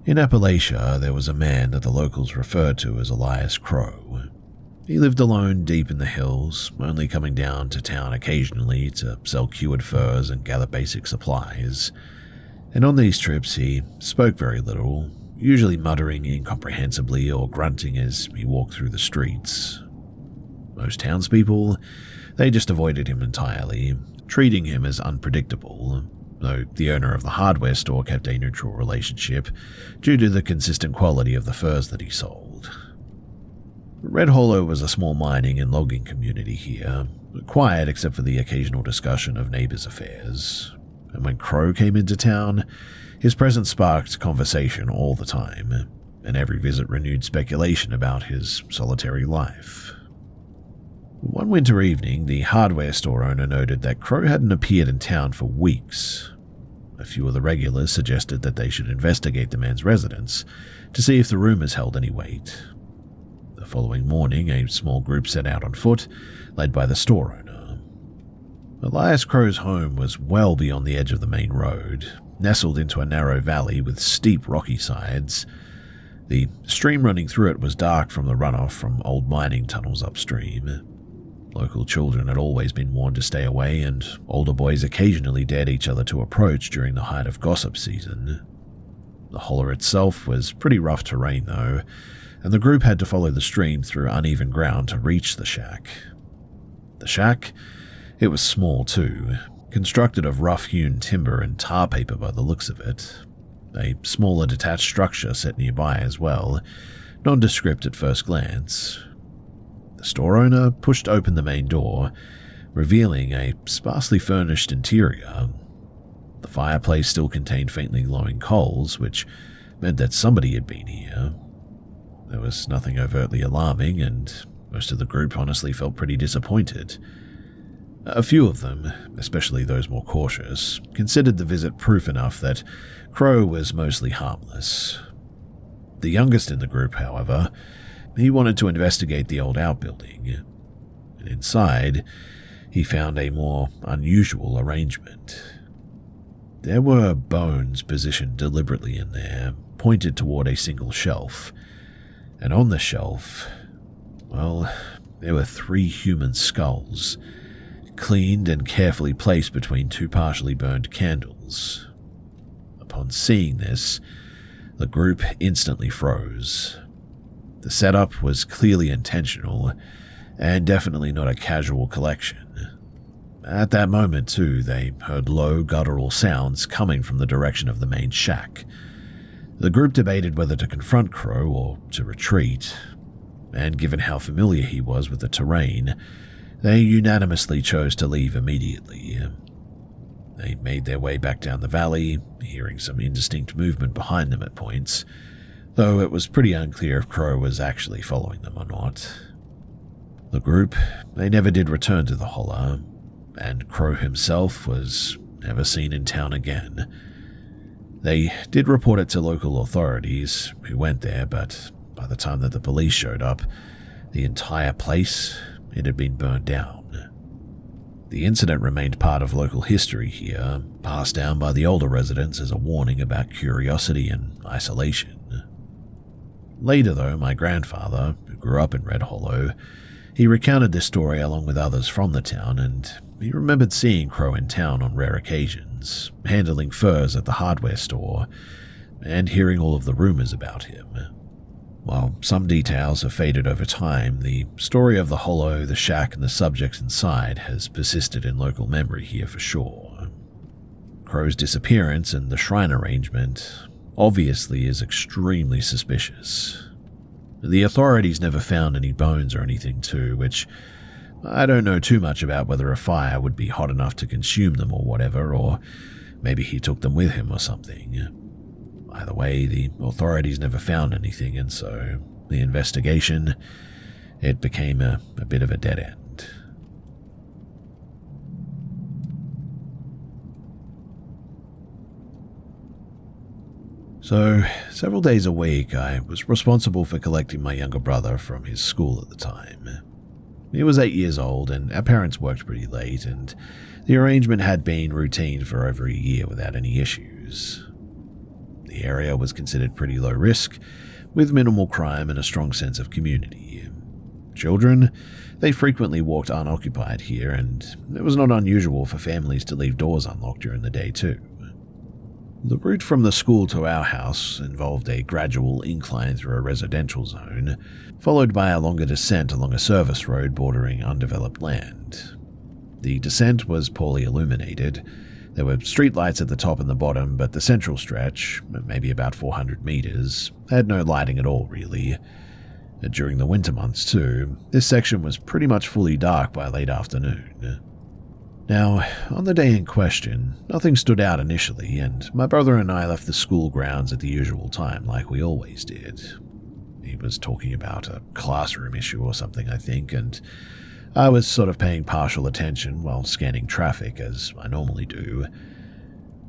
In Appalachia, there was a man that the locals referred to as Elias Crow. He lived alone deep in the hills, only coming down to town occasionally to sell cured furs and gather basic supplies. And on these trips he spoke very little, usually muttering incomprehensibly or grunting as he walked through the streets. Most townspeople, they just avoided him entirely, treating him as unpredictable, though the owner of the hardware store kept a neutral relationship due to the consistent quality of the furs that he sold. Red Hollow was a small mining and logging community here, quiet except for the occasional discussion of neighbors' affairs. And when Crow came into town, his presence sparked conversation all the time, and every visit renewed speculation about his solitary life. One winter evening, the hardware store owner noted that Crow hadn't appeared in town for weeks. A few of the regulars suggested that they should investigate the man's residence to see if the rumors held any weight. The following morning, a small group set out on foot, led by the store owner. Elias Crow's home was well beyond the edge of the main road, nestled into a narrow valley with steep rocky sides. The stream running through it was dark from the runoff from old mining tunnels upstream. Local children had always been warned to stay away, and older boys occasionally dared each other to approach during the height of gossip season. The holler itself was pretty rough terrain though, and the group had to follow the stream through uneven ground to reach the shack. The shack? It was small too, constructed of rough-hewn timber and tar paper by the looks of it. A smaller detached structure set nearby as well, nondescript at first glance. The store owner pushed open the main door, revealing a sparsely furnished interior. The fireplace still contained faintly glowing coals, which meant that somebody had been here. There was nothing overtly alarming, and most of the group honestly felt pretty disappointed. A few of them, especially those more cautious, considered the visit proof enough that Crow was mostly harmless. The youngest in the group, however, he wanted to investigate the old outbuilding, and inside, he found a more unusual arrangement. There were bones positioned deliberately in there, pointed toward a single shelf, and on the shelf, well, there were 3 human skulls, cleaned and carefully placed between 2 partially burned candles. Upon seeing this, the group instantly froze. The setup was clearly intentional, and definitely not a casual collection. At that moment, too, they heard low, guttural sounds coming from the direction of the main shack. The group debated whether to confront Crow or to retreat, and given how familiar he was with the terrain, they unanimously chose to leave immediately. They made their way back down the valley, hearing some indistinct movement behind them at points, though it was pretty unclear if Crow was actually following them or not. The group, they never did return to the holler, and Crow himself was never seen in town again. They did report it to local authorities, who went there, but by the time that the police showed up, the entire place, it had been burned down. The incident remained part of local history here, passed down by the older residents as a warning about curiosity and isolation. Later, though, my grandfather, who grew up in Red Hollow, he recounted this story along with others from the town, and he remembered seeing Crow in town on rare occasions, handling furs at the hardware store, and hearing all of the rumors about him. While some details have faded over time, the story of the hollow, the shack, and the subjects inside has persisted in local memory here for sure. Crow's disappearance and the shrine arrangement obviously is extremely suspicious. The authorities never found any bones or anything too, which I don't know too much about whether a fire would be hot enough to consume them or whatever, or maybe he took them with him or something. Either way, the authorities never found anything, and so the investigation, it became a bit of a dead end. So, several days a week, I was responsible for collecting my younger brother from his school at the time. He was 8 years old, and our parents worked pretty late, and the arrangement had been routine for over a year without any issues. The area was considered pretty low risk, with minimal crime and a strong sense of community. Children, they frequently walked unoccupied here, and it was not unusual for families to leave doors unlocked during the day too. The route from the school to our house involved a gradual incline through a residential zone, followed by a longer descent along a service road bordering undeveloped land. The descent was poorly illuminated. There were streetlights at the top and the bottom, but the central stretch, maybe about 400 meters, had no lighting at all really. During the winter months too, this section was pretty much fully dark by late afternoon. Now, on the day in question, nothing stood out initially, and my brother and I left the school grounds at the usual time like we always did. He was talking about a classroom issue or something, I think, and I was sort of paying partial attention while scanning traffic, as I normally do.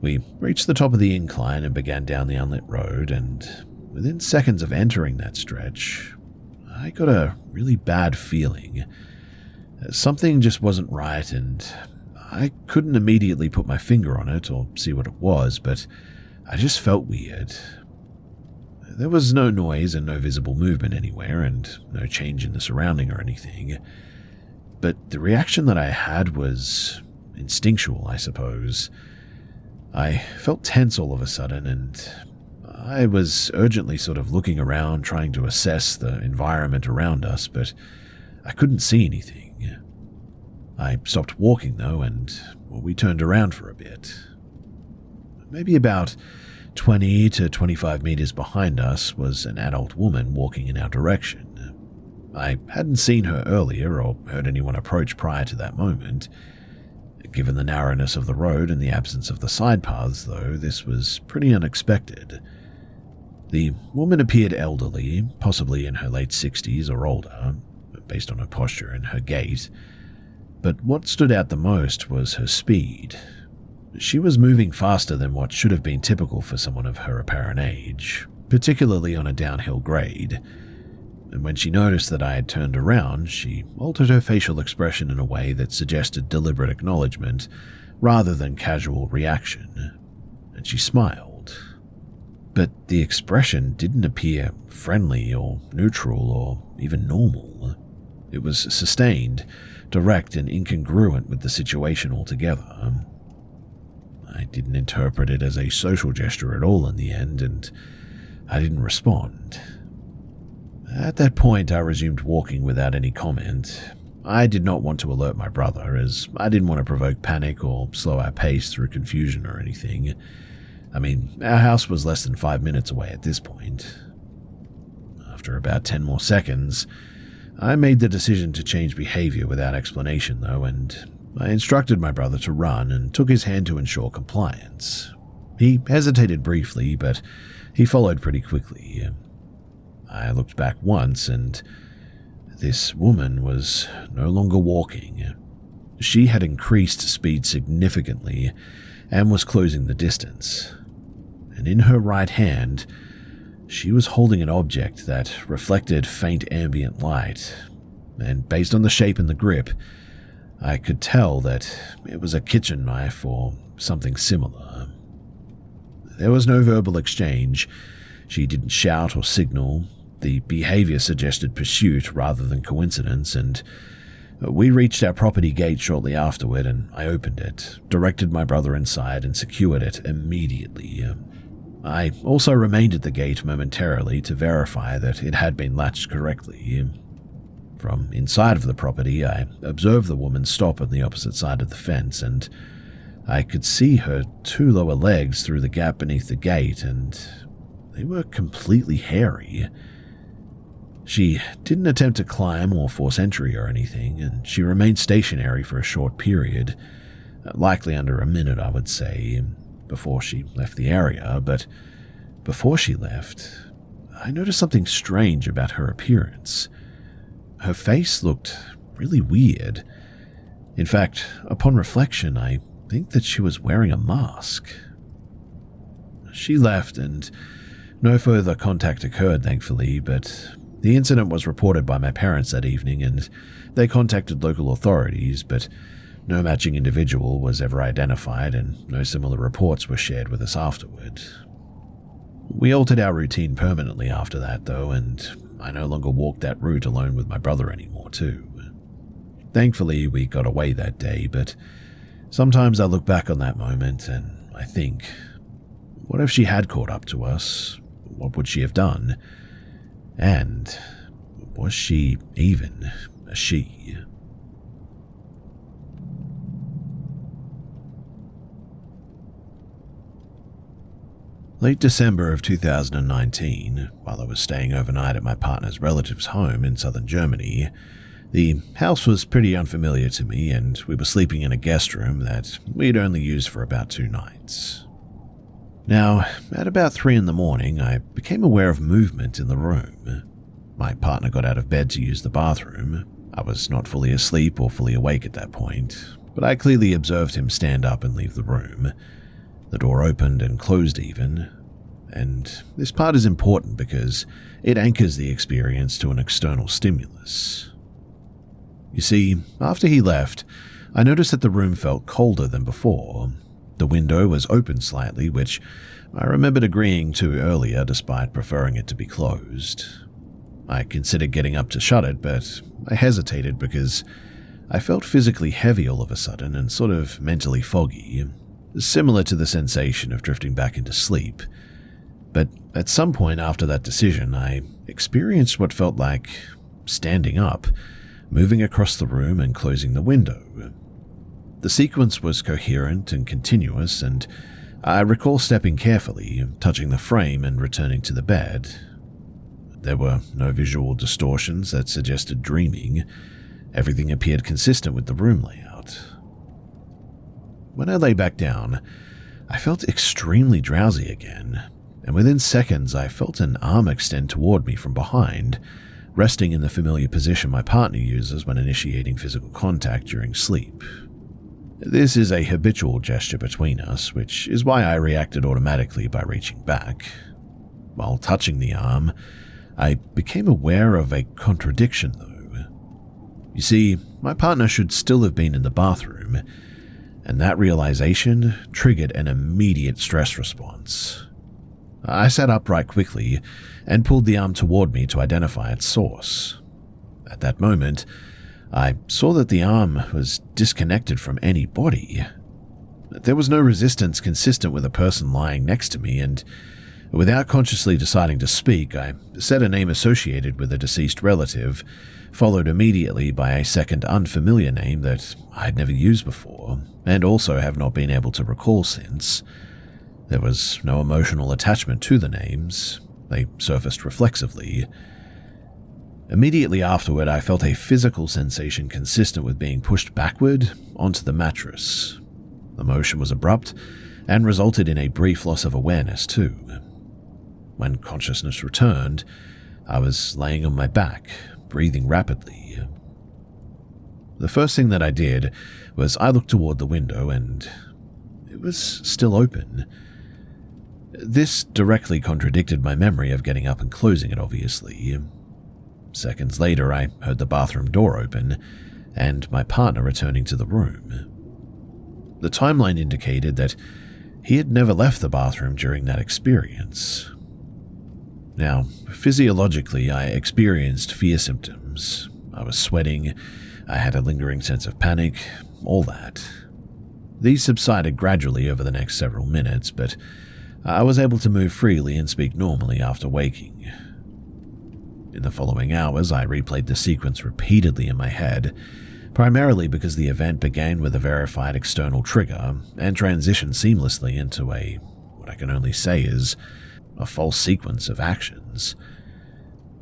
We reached the top of the incline and began down the unlit road, and within seconds of entering that stretch, I got a really bad feeling. Something just wasn't right, and I couldn't immediately put my finger on it or see what it was, but I just felt weird. There was no noise and no visible movement anywhere, and no change in the surrounding or anything. But the reaction that I had was instinctual, I suppose. I felt tense all of a sudden, and I was urgently sort of looking around, trying to assess the environment around us, but I couldn't see anything. I stopped walking, though, and we turned around for a bit. Maybe about 20 to 25 meters behind us was an adult woman walking in our direction. I hadn't seen her earlier or heard anyone approach prior to that moment. Given the narrowness of the road and the absence of the side paths, though, this was pretty unexpected. The woman appeared elderly, possibly in her late 60s or older, based on her posture and her gait. But what stood out the most was her speed. She was moving faster than what should have been typical for someone of her apparent age, particularly on a downhill grade. And when she noticed that I had turned around, she altered her facial expression in a way that suggested deliberate acknowledgement rather than casual reaction, and she smiled. But the expression didn't appear friendly or neutral or even normal. It was sustained, direct and incongruent with the situation altogether. I didn't interpret it as a social gesture at all in the end, and I didn't respond. At that point, I resumed walking without any comment. I did not want to alert my brother, as I didn't want to provoke panic or slow our pace through confusion or anything. I mean, our house was less than 5 minutes away at this point. After about 10 more seconds, I made the decision to change behavior without explanation, though, and I instructed my brother to run and took his hand to ensure compliance. He hesitated briefly, but he followed pretty quickly. I looked back once, and this woman was no longer walking. She had increased speed significantly and was closing the distance. And in her right hand, she was holding an object that reflected faint ambient light, and based on the shape and the grip, I could tell that it was a kitchen knife or something similar. There was no verbal exchange. She didn't shout or signal. The behavior suggested pursuit rather than coincidence, and we reached our property gate shortly afterward, and I opened it, directed my brother inside, and secured it immediately. I also remained at the gate momentarily to verify that it had been latched correctly. From inside of the property, I observed the woman stop on the opposite side of the fence, and I could see her 2 lower legs through the gap beneath the gate, and they were completely hairy. She didn't attempt to climb or force entry or anything, and she remained stationary for a short period, likely under a minute, I would say, before she left the area. But before she left, I noticed something strange about her appearance. Her face looked really weird. In fact, upon reflection, I think that she was wearing a mask. She left, and no further contact occurred, thankfully, but the incident was reported by my parents that evening, and they contacted local authorities, but no matching individual was ever identified, and no similar reports were shared with us afterward. We altered our routine permanently after that, though, and I no longer walked that route alone with my brother anymore, too. Thankfully, we got away that day, but sometimes I look back on that moment and I think, what if she had caught up to us? What would she have done? And was she even a she? Late December of 2019, while I was staying overnight at my partner's relative's home in southern Germany, the house was pretty unfamiliar to me and we were sleeping in a guest room that we'd only used for about 2 nights. Now, at about 3 in the morning, I became aware of movement in the room. My partner got out of bed to use the bathroom. I was not fully asleep or fully awake at that point, but I clearly observed him stand up and leave the room. The door opened and closed even, and this part is important because it anchors the experience to an external stimulus. You see, after he left, I noticed that the room felt colder than before. The window was open slightly, which I remembered agreeing to earlier despite preferring it to be closed. I considered getting up to shut it, but I hesitated because I felt physically heavy all of a sudden and sort of mentally foggy, similar to the sensation of drifting back into sleep. But at some point after that decision, I experienced what felt like standing up, moving across the room and closing the window. The sequence was coherent and continuous, and I recall stepping carefully, touching the frame and returning to the bed. There were no visual distortions that suggested dreaming. Everything appeared consistent with the room layout. When I lay back down, I felt extremely drowsy again, and within seconds I felt an arm extend toward me from behind, resting in the familiar position my partner uses when initiating physical contact during sleep. This is a habitual gesture between us, which is why I reacted automatically by reaching back. While touching the arm, I became aware of a contradiction, though. You see, my partner should still have been in the bathroom, and that realization triggered an immediate stress response. I sat upright quickly and pulled the arm toward me to identify its source. At that moment, I saw that the arm was disconnected from any body. There was no resistance consistent with a person lying next to me, and without consciously deciding to speak, I said a name associated with a deceased relative, followed immediately by a second unfamiliar name that I'd never used before, and also have not been able to recall since. There was no emotional attachment to the names. They surfaced reflexively. Immediately afterward, I felt a physical sensation consistent with being pushed backward onto the mattress. The motion was abrupt and resulted in a brief loss of awareness too. When consciousness returned, I was laying on my back, breathing rapidly. The first thing that I did was I looked toward the window and it was still open. This directly contradicted my memory of getting up and closing it, obviously. Seconds later, I heard the bathroom door open and my partner returning to the room. The timeline indicated that he had never left the bathroom during that experience. Now, physiologically, I experienced fear symptoms. I was sweating, I had a lingering sense of panic, all that. These subsided gradually over the next several minutes, but I was able to move freely and speak normally after waking. In the following hours, I replayed the sequence repeatedly in my head, primarily because the event began with a verified external trigger and transitioned seamlessly into what I can only say is a false sequence of actions.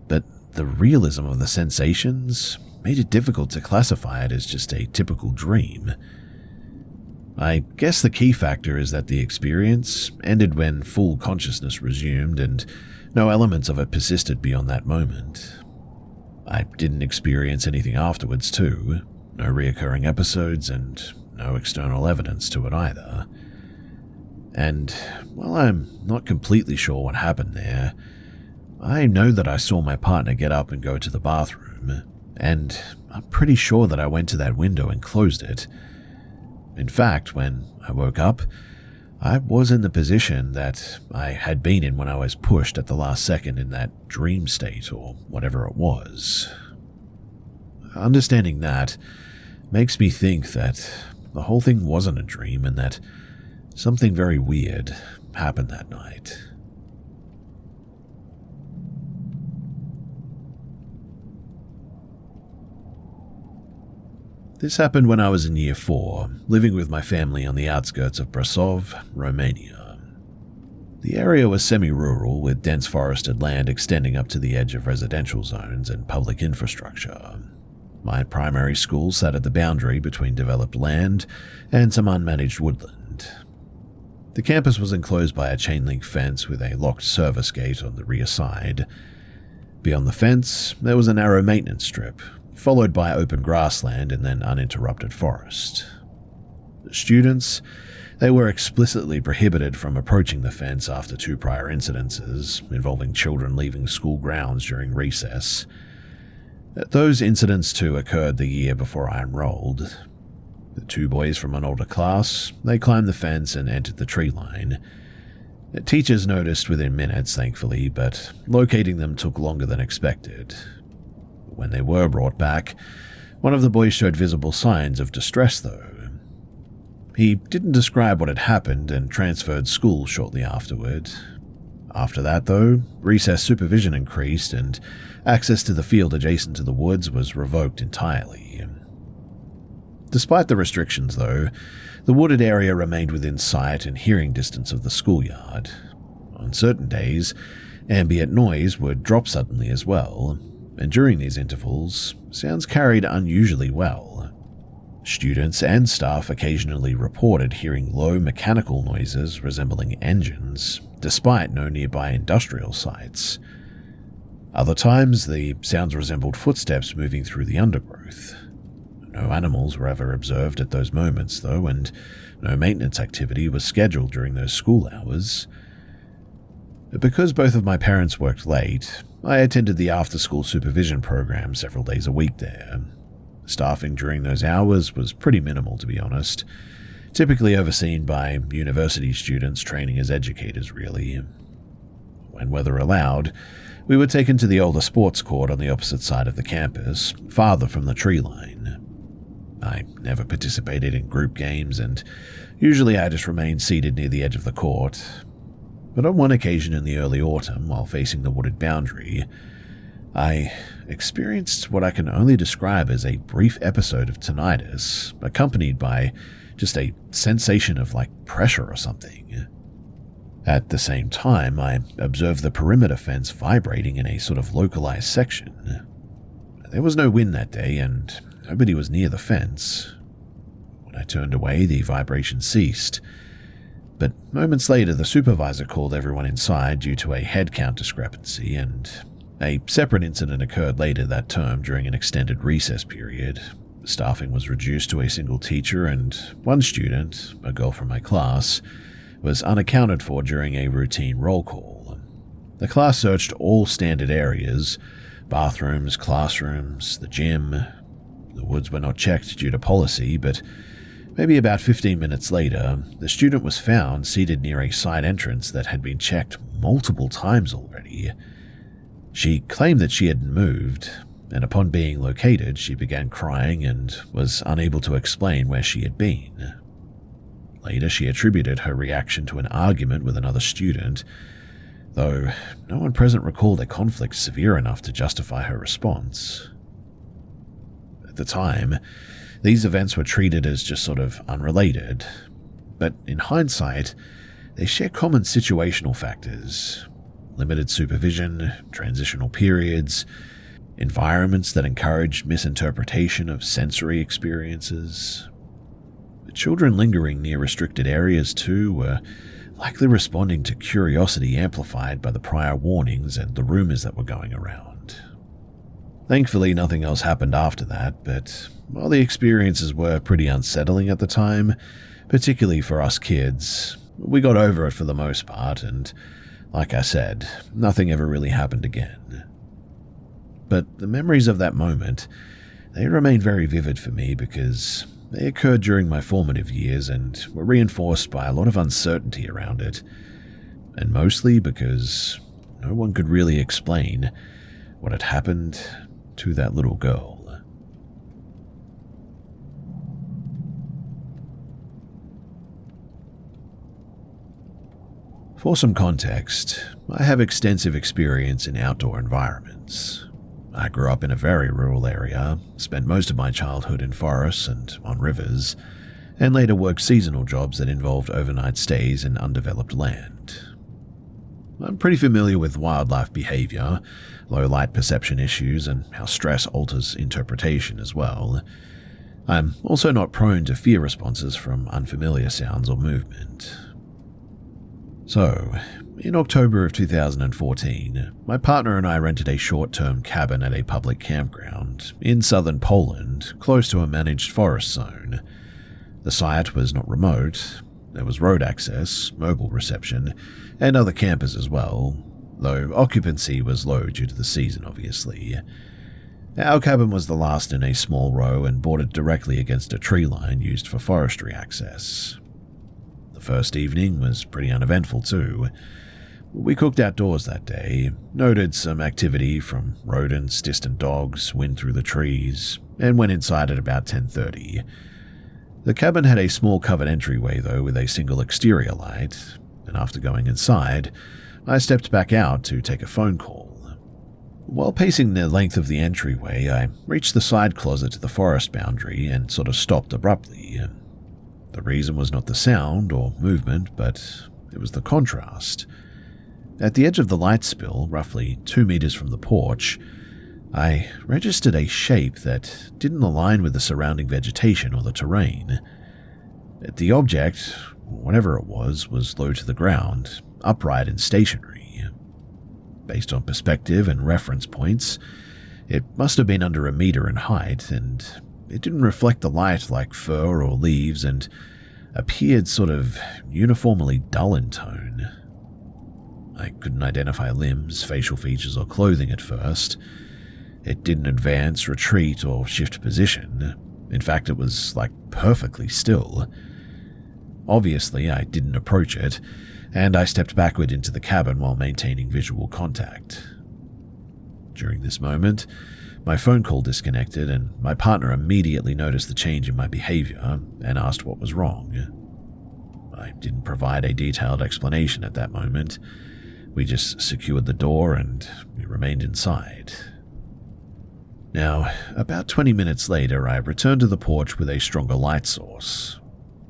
But the realism of the sensations made it difficult to classify it as just a typical dream. I guess the key factor is that the experience ended when full consciousness resumed and no elements of it persisted beyond that moment. I didn't experience anything afterwards too, no reoccurring episodes and no external evidence to it either. And while I'm not completely sure what happened there, I know that I saw my partner get up and go to the bathroom, and I'm pretty sure that I went to that window and closed it. In fact, when I woke up, I was in the position that I had been in when I was pushed at the last second in that dream state or whatever it was. Understanding that makes me think that the whole thing wasn't a dream and that something very weird happened that night. This happened when I was in year 4, living with my family on the outskirts of Brasov, Romania. The area was semi-rural, with dense forested land extending up to the edge of residential zones and public infrastructure. My primary school sat at the boundary between developed land and some unmanaged woodland. The campus was enclosed by a chain-link fence with a locked service gate on the rear side. Beyond the fence, there was a narrow maintenance strip, followed by open grassland and then uninterrupted forest. The students, they were explicitly prohibited from approaching the fence after 2 prior incidences involving children leaving school grounds during recess. Those incidents too occurred the year before I enrolled. The 2 boys from an older class, they climbed the fence and entered the tree line. The teachers noticed within minutes, thankfully, but locating them took longer than expected. When they were brought back, one of the boys showed visible signs of distress, though. He didn't describe what had happened and transferred school shortly afterward. After that, though, recess supervision increased and access to the field adjacent to the woods was revoked entirely. Despite the restrictions, though, the wooded area remained within sight and hearing distance of the schoolyard. On certain days, ambient noise would drop suddenly as well, and during these intervals, sounds carried unusually well. Students and staff occasionally reported hearing low mechanical noises resembling engines, despite no nearby industrial sites. Other times, the sounds resembled footsteps moving through the undergrowth. No animals were ever observed at those moments, though, and no maintenance activity was scheduled during those school hours. Because both of my parents worked late, I attended the after-school supervision program several days a week there. Staffing during those hours was pretty minimal, to be honest, typically overseen by university students training as educators, really. When weather allowed, we were taken to the older sports court on the opposite side of the campus, farther from the tree line. I never participated in group games, and usually I just remained seated near the edge of the court. But on one occasion in the early autumn, while facing the wooded boundary, I experienced what I can only describe as a brief episode of tinnitus, accompanied by just a sensation of pressure or something. At the same time, I observed the perimeter fence vibrating in a sort of localized section. There was no wind that day, and nobody was near the fence. When I turned away, the vibration ceased. But moments later, the supervisor called everyone inside due to a head count discrepancy, and a separate incident occurred later that term during an extended recess period. Staffing was reduced to a single teacher, and one student, a girl from my class, was unaccounted for during a routine roll call. The class searched all standard areas, bathrooms, classrooms, the gym. The woods were not checked due to policy, but maybe about 15 minutes later, the student was found seated near a side entrance that had been checked multiple times already. She claimed that she had moved, and upon being located, she began crying and was unable to explain where she had been. Later, she attributed her reaction to an argument with another student, though no one present recalled a conflict severe enough to justify her response. At the time, these events were treated as just sort of unrelated, but in hindsight, they share common situational factors: limited supervision, transitional periods, environments that encouraged misinterpretation of sensory experiences. The children lingering near restricted areas, too, were likely responding to curiosity amplified by the prior warnings and the rumors that were going around. Thankfully, nothing else happened after that, but while the experiences were pretty unsettling at the time, particularly for us kids, we got over it for the most part, and like I said, nothing ever really happened again. But the memories of that moment, they remain very vivid for me because They occurred during my formative years and were reinforced by a lot of uncertainty around it, and mostly because no one could really explain what had happened to that little girl. For some context, I have extensive experience in outdoor environments. I grew up in a very rural area, spent most of my childhood in forests and on rivers, and later worked seasonal jobs that involved overnight stays in undeveloped land. I'm pretty familiar with wildlife behavior, low light perception issues, and how stress alters interpretation as well. I'm also not prone to fear responses from unfamiliar sounds or movement. So, in October of 2014, my partner and I rented a short-term cabin at a public campground in southern Poland, close to a managed forest zone. The site was not remote. There was road access, mobile reception, and other campers as well, though occupancy was low due to the season, obviously. Our cabin was the last in a small row and bordered directly against a tree line used for forestry access. The first evening was pretty uneventful too. We cooked outdoors that day, noted some activity from rodents, distant dogs, wind through the trees, and went inside at about 10:30. The cabin had a small covered entryway though with a single exterior light, and after going inside, I stepped back out to take a phone call. While pacing the length of the entryway, I reached the side closet to the forest boundary and sort of stopped abruptly. The reason was not the sound or movement, but it was the contrast. At the edge of the light spill, roughly 2 meters from the porch, I registered a shape that didn't align with the surrounding vegetation or the terrain. The object, whatever it was low to the ground, upright and stationary. Based on perspective and reference points, it must have been under a meter in height, and it didn't reflect the light like fur or leaves and appeared sort of uniformly dull in tone. I couldn't identify limbs, facial features, or clothing at first. It didn't advance, retreat, or shift position. In fact, it was like perfectly still. Obviously, I didn't approach it, and I stepped backward into the cabin while maintaining visual contact. During this moment, my phone call disconnected, and my partner immediately noticed the change in my behavior and asked what was wrong. I didn't provide a detailed explanation at that moment. We just secured the door and we remained inside. Now, about 20 minutes later, I returned to the porch with a stronger light source.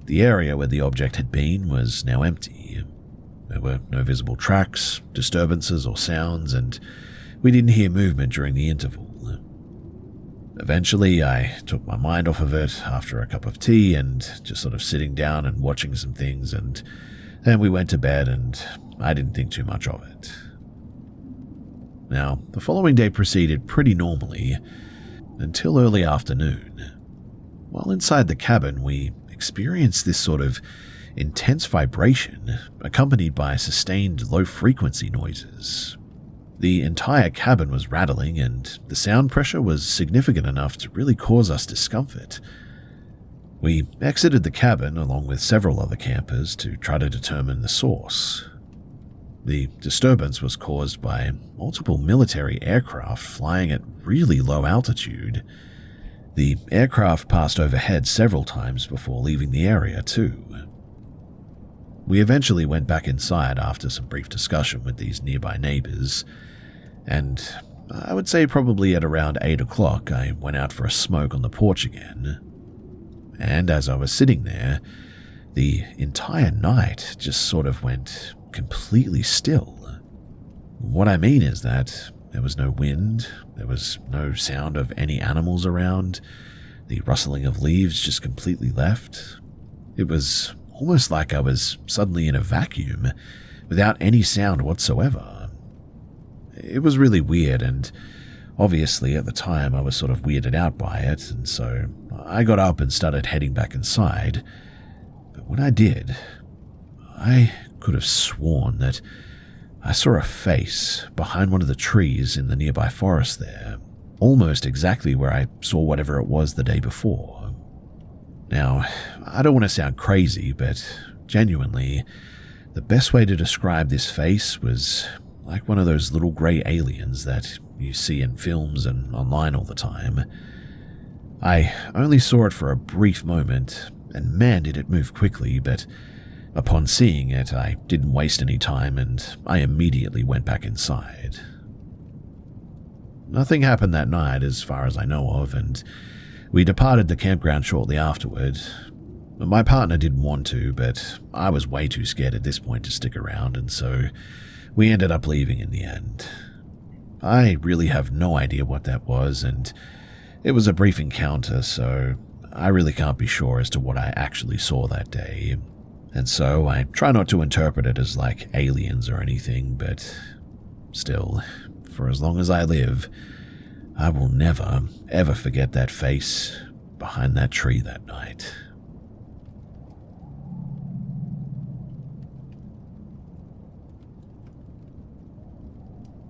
The area where the object had been was now empty. There were no visible tracks, disturbances, or sounds, and we didn't hear movement during the interval. Eventually, I took my mind off of it after a cup of tea and just sort of sitting down and watching some things, and then we went to bed and I didn't think too much of it. Now, the following day proceeded pretty normally until early afternoon. While inside the cabin, we experienced this sort of intense vibration accompanied by sustained low-frequency noises. The entire cabin was rattling, and the sound pressure was significant enough to really cause us discomfort. We exited the cabin along with several other campers to try to determine the source. The disturbance was caused by multiple military aircraft flying at really low altitude. The aircraft passed overhead several times before leaving the area too. We eventually went back inside after some brief discussion with these nearby neighbors, and I would say probably at around 8 o'clock I went out for a smoke on the porch again. And as I was sitting there, the entire night just sort of went completely still. What I mean is that there was no wind, there was no sound of any animals around, the rustling of leaves just completely left. It was almost like I was suddenly in a vacuum, without any sound whatsoever. It was really weird, and obviously at the time I was sort of weirded out by it, and so I got up and started heading back inside. But when I did, I could have sworn that I saw a face behind one of the trees in the nearby forest there, almost exactly where I saw whatever it was the day before. Now, I don't want to sound crazy, but genuinely, the best way to describe this face was like one of those little grey aliens that you see in films and online all the time. I only saw it for a brief moment, and man did it move quickly, but upon seeing it, I didn't waste any time and I immediately went back inside. Nothing happened that night as far as I know of, and we departed the campground shortly afterward. My partner didn't want to, but I was way too scared at this point to stick around, and so we ended up leaving in the end. I really have no idea what that was, and it was a brief encounter, so I really can't be sure as to what I actually saw that day. And so I try not to interpret it as like aliens or anything, but still, for as long as I live, I will never, ever forget that face behind that tree that night.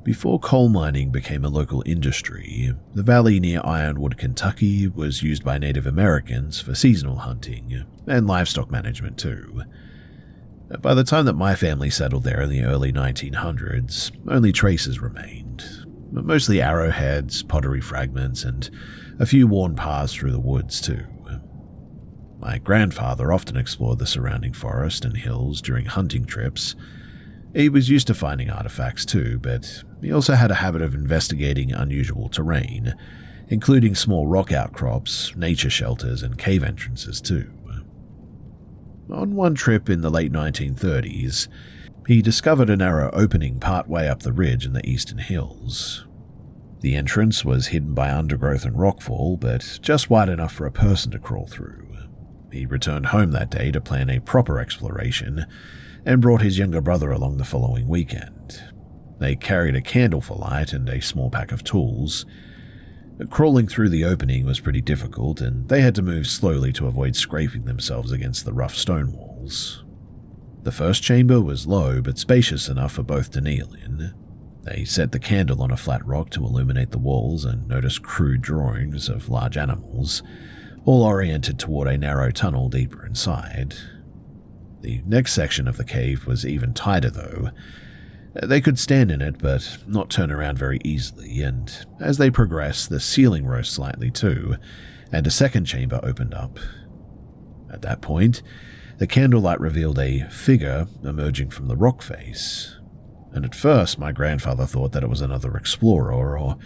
Before coal mining became a local industry, the valley near Ironwood, Kentucky was used by Native Americans for seasonal hunting and livestock management too. By the time that my family settled there in the early 1900s, only traces remained, mostly arrowheads, pottery fragments, and a few worn paths through the woods too. My grandfather often explored the surrounding forest and hills during hunting trips. He was used to finding artifacts too, but he also had a habit of investigating unusual terrain, including small rock outcrops, nature shelters, and cave entrances too. On one trip in the late 1930s, he discovered a narrow opening partway up the ridge in the eastern hills. The entrance was hidden by undergrowth and rockfall, but just wide enough for a person to crawl through. He returned home that day to plan a proper exploration, and brought his younger brother along the following weekend. They carried a candle for light and a small pack of tools. Crawling through the opening was pretty difficult, and they had to move slowly to avoid scraping themselves against the rough stone walls. The first chamber was low but spacious enough for both to kneel in. They set the candle on a flat rock to illuminate the walls and noticed crude drawings of large animals, all oriented toward a narrow tunnel deeper inside. The next section of the cave was even tighter though. They could stand in it but not turn around very easily, and as they progressed, the ceiling rose slightly too, and a second chamber opened up. At that point, the candlelight revealed a figure emerging from the rock face, and at first my grandfather thought that it was another explorer or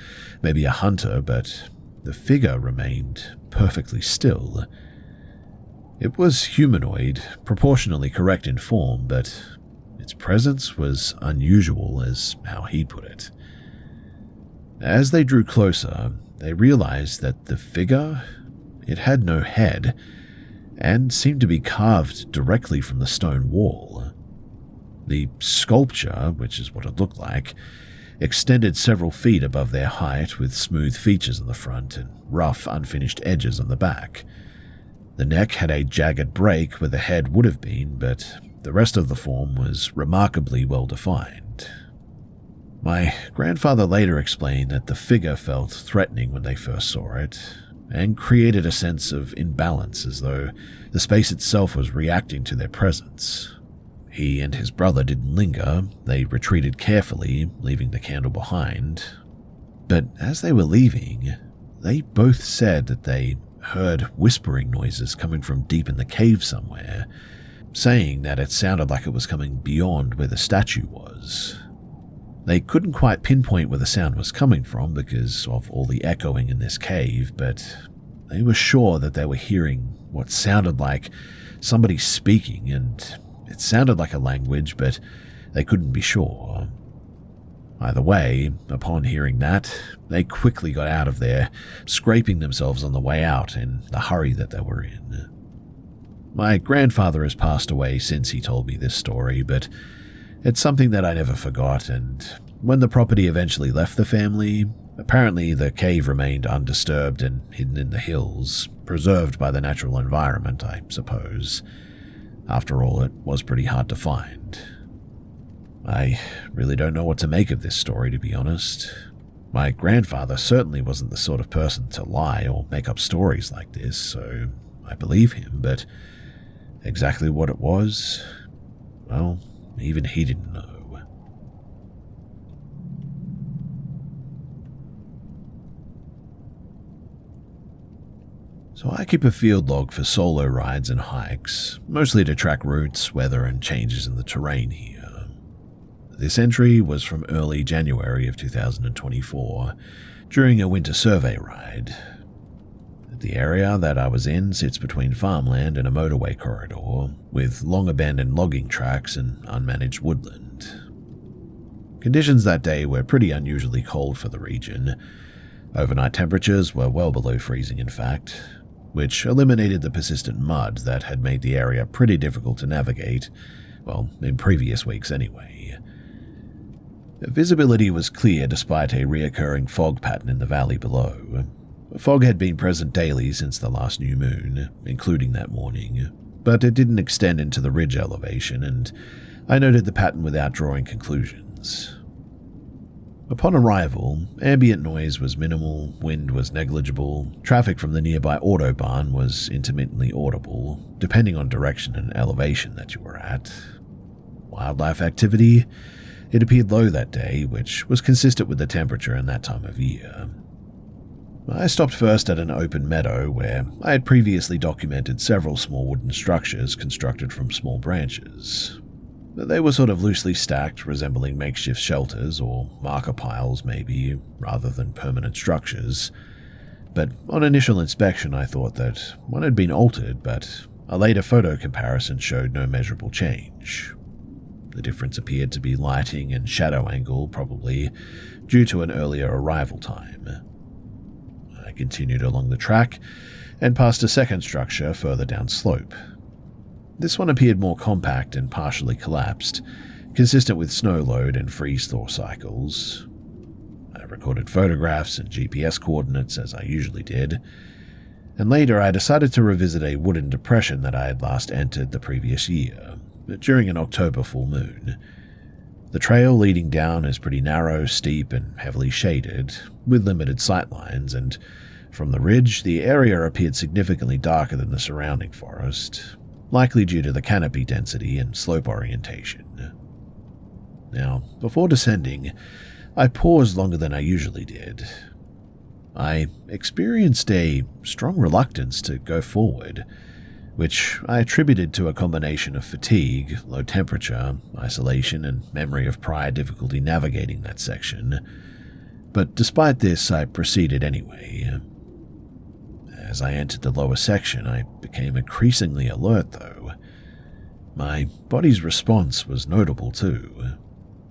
maybe a hunter, but the figure remained perfectly still. It was humanoid, proportionally correct in form, but its presence was unusual, as how he put it. As they drew closer, they realized that the figure, it had no head, and seemed to be carved directly from the stone wall. The sculpture, which is what it looked like, extended several feet above their height with smooth features on the front and rough, unfinished edges on the back. The neck had a jagged break where the head would have been, but the rest of the form was remarkably well defined. My grandfather later explained that the figure felt threatening when they first saw it, and created a sense of imbalance as though the space itself was reacting to their presence. He and his brother didn't linger, they retreated carefully, leaving the candle behind. But as they were leaving, they both said that they heard whispering noises coming from deep in the cave somewhere, saying that it sounded like it was coming beyond where the statue was. They couldn't quite pinpoint where the sound was coming from because of all the echoing in this cave, but they were sure that they were hearing what sounded like somebody speaking, and it sounded like a language, but they couldn't be sure. Either way, upon hearing that, they quickly got out of there, scraping themselves on the way out in the hurry that they were in. My grandfather has passed away since he told me this story, but it's something that I never forgot, and when the property eventually left the family, apparently the cave remained undisturbed and hidden in the hills, preserved by the natural environment, I suppose. After all, it was pretty hard to find. I really don't know what to make of this story, to be honest. My grandfather certainly wasn't the sort of person to lie or make up stories like this, so I believe him, but exactly what it was, well, even he didn't know. So I keep a field log for solo rides and hikes, mostly to track routes, weather, and changes in the terrain here. This entry was from early January of 2024, during a winter survey ride. The area that I was in sits between farmland and a motorway corridor, with long-abandoned logging tracks and unmanaged woodland. Conditions that day were pretty unusually cold for the region. Overnight temperatures were well below freezing, in fact, which eliminated the persistent mud that had made the area pretty difficult to navigate, well, in previous weeks anyway. Visibility was clear despite a reoccurring fog pattern in the valley below. Fog had been present daily since the last new moon, including that morning, but it didn't extend into the ridge elevation, and I noted the pattern without drawing conclusions. Upon arrival, ambient noise was minimal, wind was negligible, traffic from the nearby autobahn was intermittently audible, depending on direction and elevation that you were at. Wildlife activity? It appeared low that day, which was consistent with the temperature and that time of year. I stopped first at an open meadow where I had previously documented several small wooden structures constructed from small branches. They were sort of loosely stacked, resembling makeshift shelters or marker piles maybe, rather than permanent structures. But on initial inspection I thought that one had been altered, but a later photo comparison showed no measurable change. The difference appeared to be lighting and shadow angle, probably due to an earlier arrival time. I continued along the track and passed a second structure further down slope. This one appeared more compact and partially collapsed, consistent with snow load and freeze-thaw cycles. I recorded photographs and GPS coordinates as I usually did, and later I decided to revisit a wooden depression that I had last entered the previous year, during an October full moon. The trail leading down is pretty narrow, steep, and heavily shaded, with limited sightlines, and from the ridge the area appeared significantly darker than the surrounding forest, likely due to the canopy density and slope orientation. Now, before descending, I paused longer than I usually did. I experienced a strong reluctance to go forward, which I attributed to a combination of fatigue, low temperature, isolation, and memory of prior difficulty navigating that section. But despite this, I proceeded anyway. As I entered the lower section, I became increasingly alert, though. My body's response was notable, too.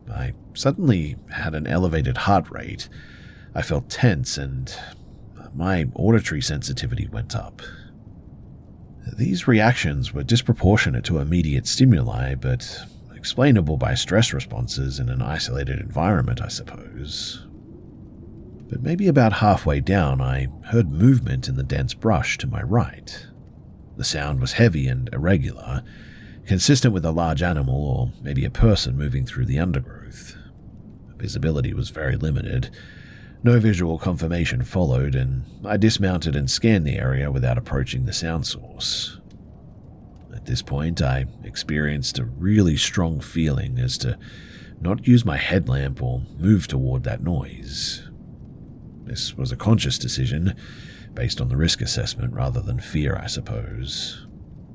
I suddenly had an elevated heart rate. I felt tense, and my auditory sensitivity went up. These reactions were disproportionate to immediate stimuli, but explainable by stress responses in an isolated environment, I suppose. But maybe about halfway down, I heard movement in the dense brush to my right. The sound was heavy and irregular, consistent with a large animal or maybe a person moving through the undergrowth. Visibility was very limited. No visual confirmation followed, and I dismounted and scanned the area without approaching the sound source. At this point, I experienced a really strong feeling as to not use my headlamp or move toward that noise. This was a conscious decision, based on the risk assessment rather than fear, I suppose.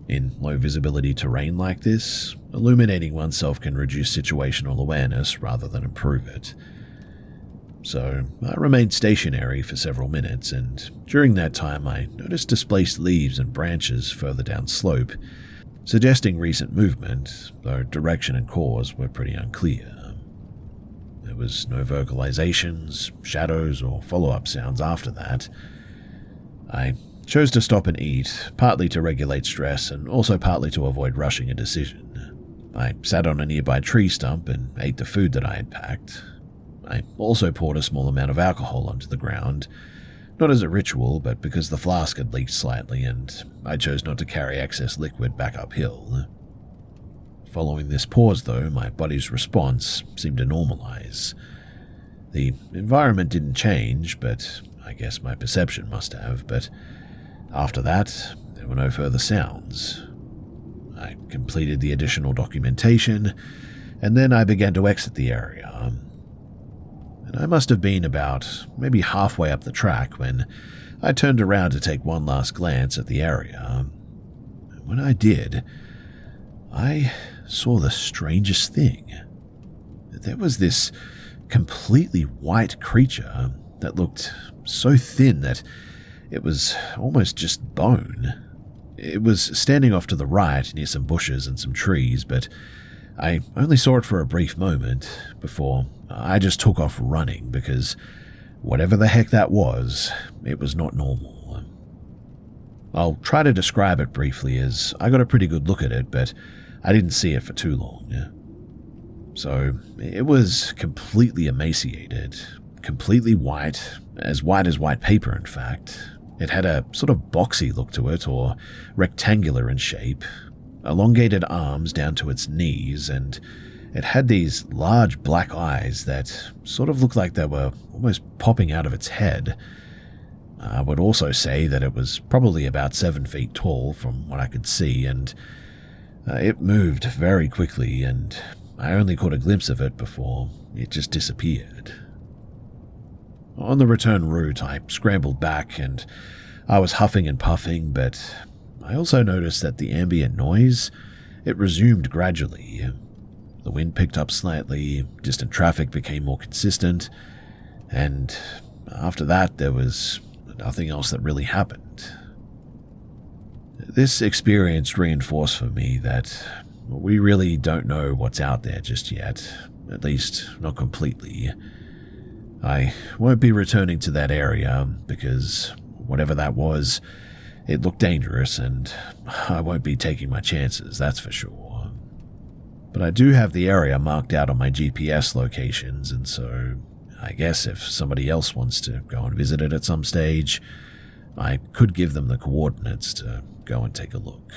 In low visibility terrain like this, illuminating oneself can reduce situational awareness rather than improve it. So I remained stationary for several minutes, and during that time I noticed displaced leaves and branches further down slope, suggesting recent movement, though direction and cause were pretty unclear. There was no vocalizations, shadows, or follow-up sounds after that. I chose to stop and eat, partly to regulate stress and also partly to avoid rushing a decision. I sat on a nearby tree stump and ate the food that I had packed. I also poured a small amount of alcohol onto the ground, not as a ritual, but because the flask had leaked slightly and I chose not to carry excess liquid back uphill. Following this pause, though, my body's response seemed to normalize. The environment didn't change, but I guess my perception must have, but after that, there there were no further sounds. I completed the additional documentation, and then I began to exit the area. And I must have been about maybe halfway up the track when I turned around to take one last glance at the area. And when I did, I saw the strangest thing. There was this completely white creature that looked so thin that it was almost just bone. It was standing off to the right near some bushes and some trees, but I only saw it for a brief moment before I just took off running because whatever the heck that was, it was not normal. I'll try to describe it briefly as I got a pretty good look at it, but I didn't see it for too long. So it was completely emaciated, completely white as white paper in fact. It had a sort of boxy look to it, or rectangular in shape, elongated arms down to its knees, and it had these large black eyes that sort of looked like they were almost popping out of its head. I would also say that it was probably about 7 feet tall from what I could see, and it moved very quickly, and I only caught a glimpse of it before it just disappeared. On the return route, I scrambled back, and I was huffing and puffing, but I also noticed that the ambient noise, it resumed gradually. The wind picked up slightly, distant traffic became more consistent, and after that there was nothing else that really happened. This experience reinforced for me that we really don't know what's out there just yet, at least not completely. I won't be returning to that area because whatever that was, it looked dangerous and I won't be taking my chances, that's for sure. But I do have the area marked out on my GPS locations, and so I guess if somebody else wants to go and visit it at some stage, I could give them the coordinates to go and take a look.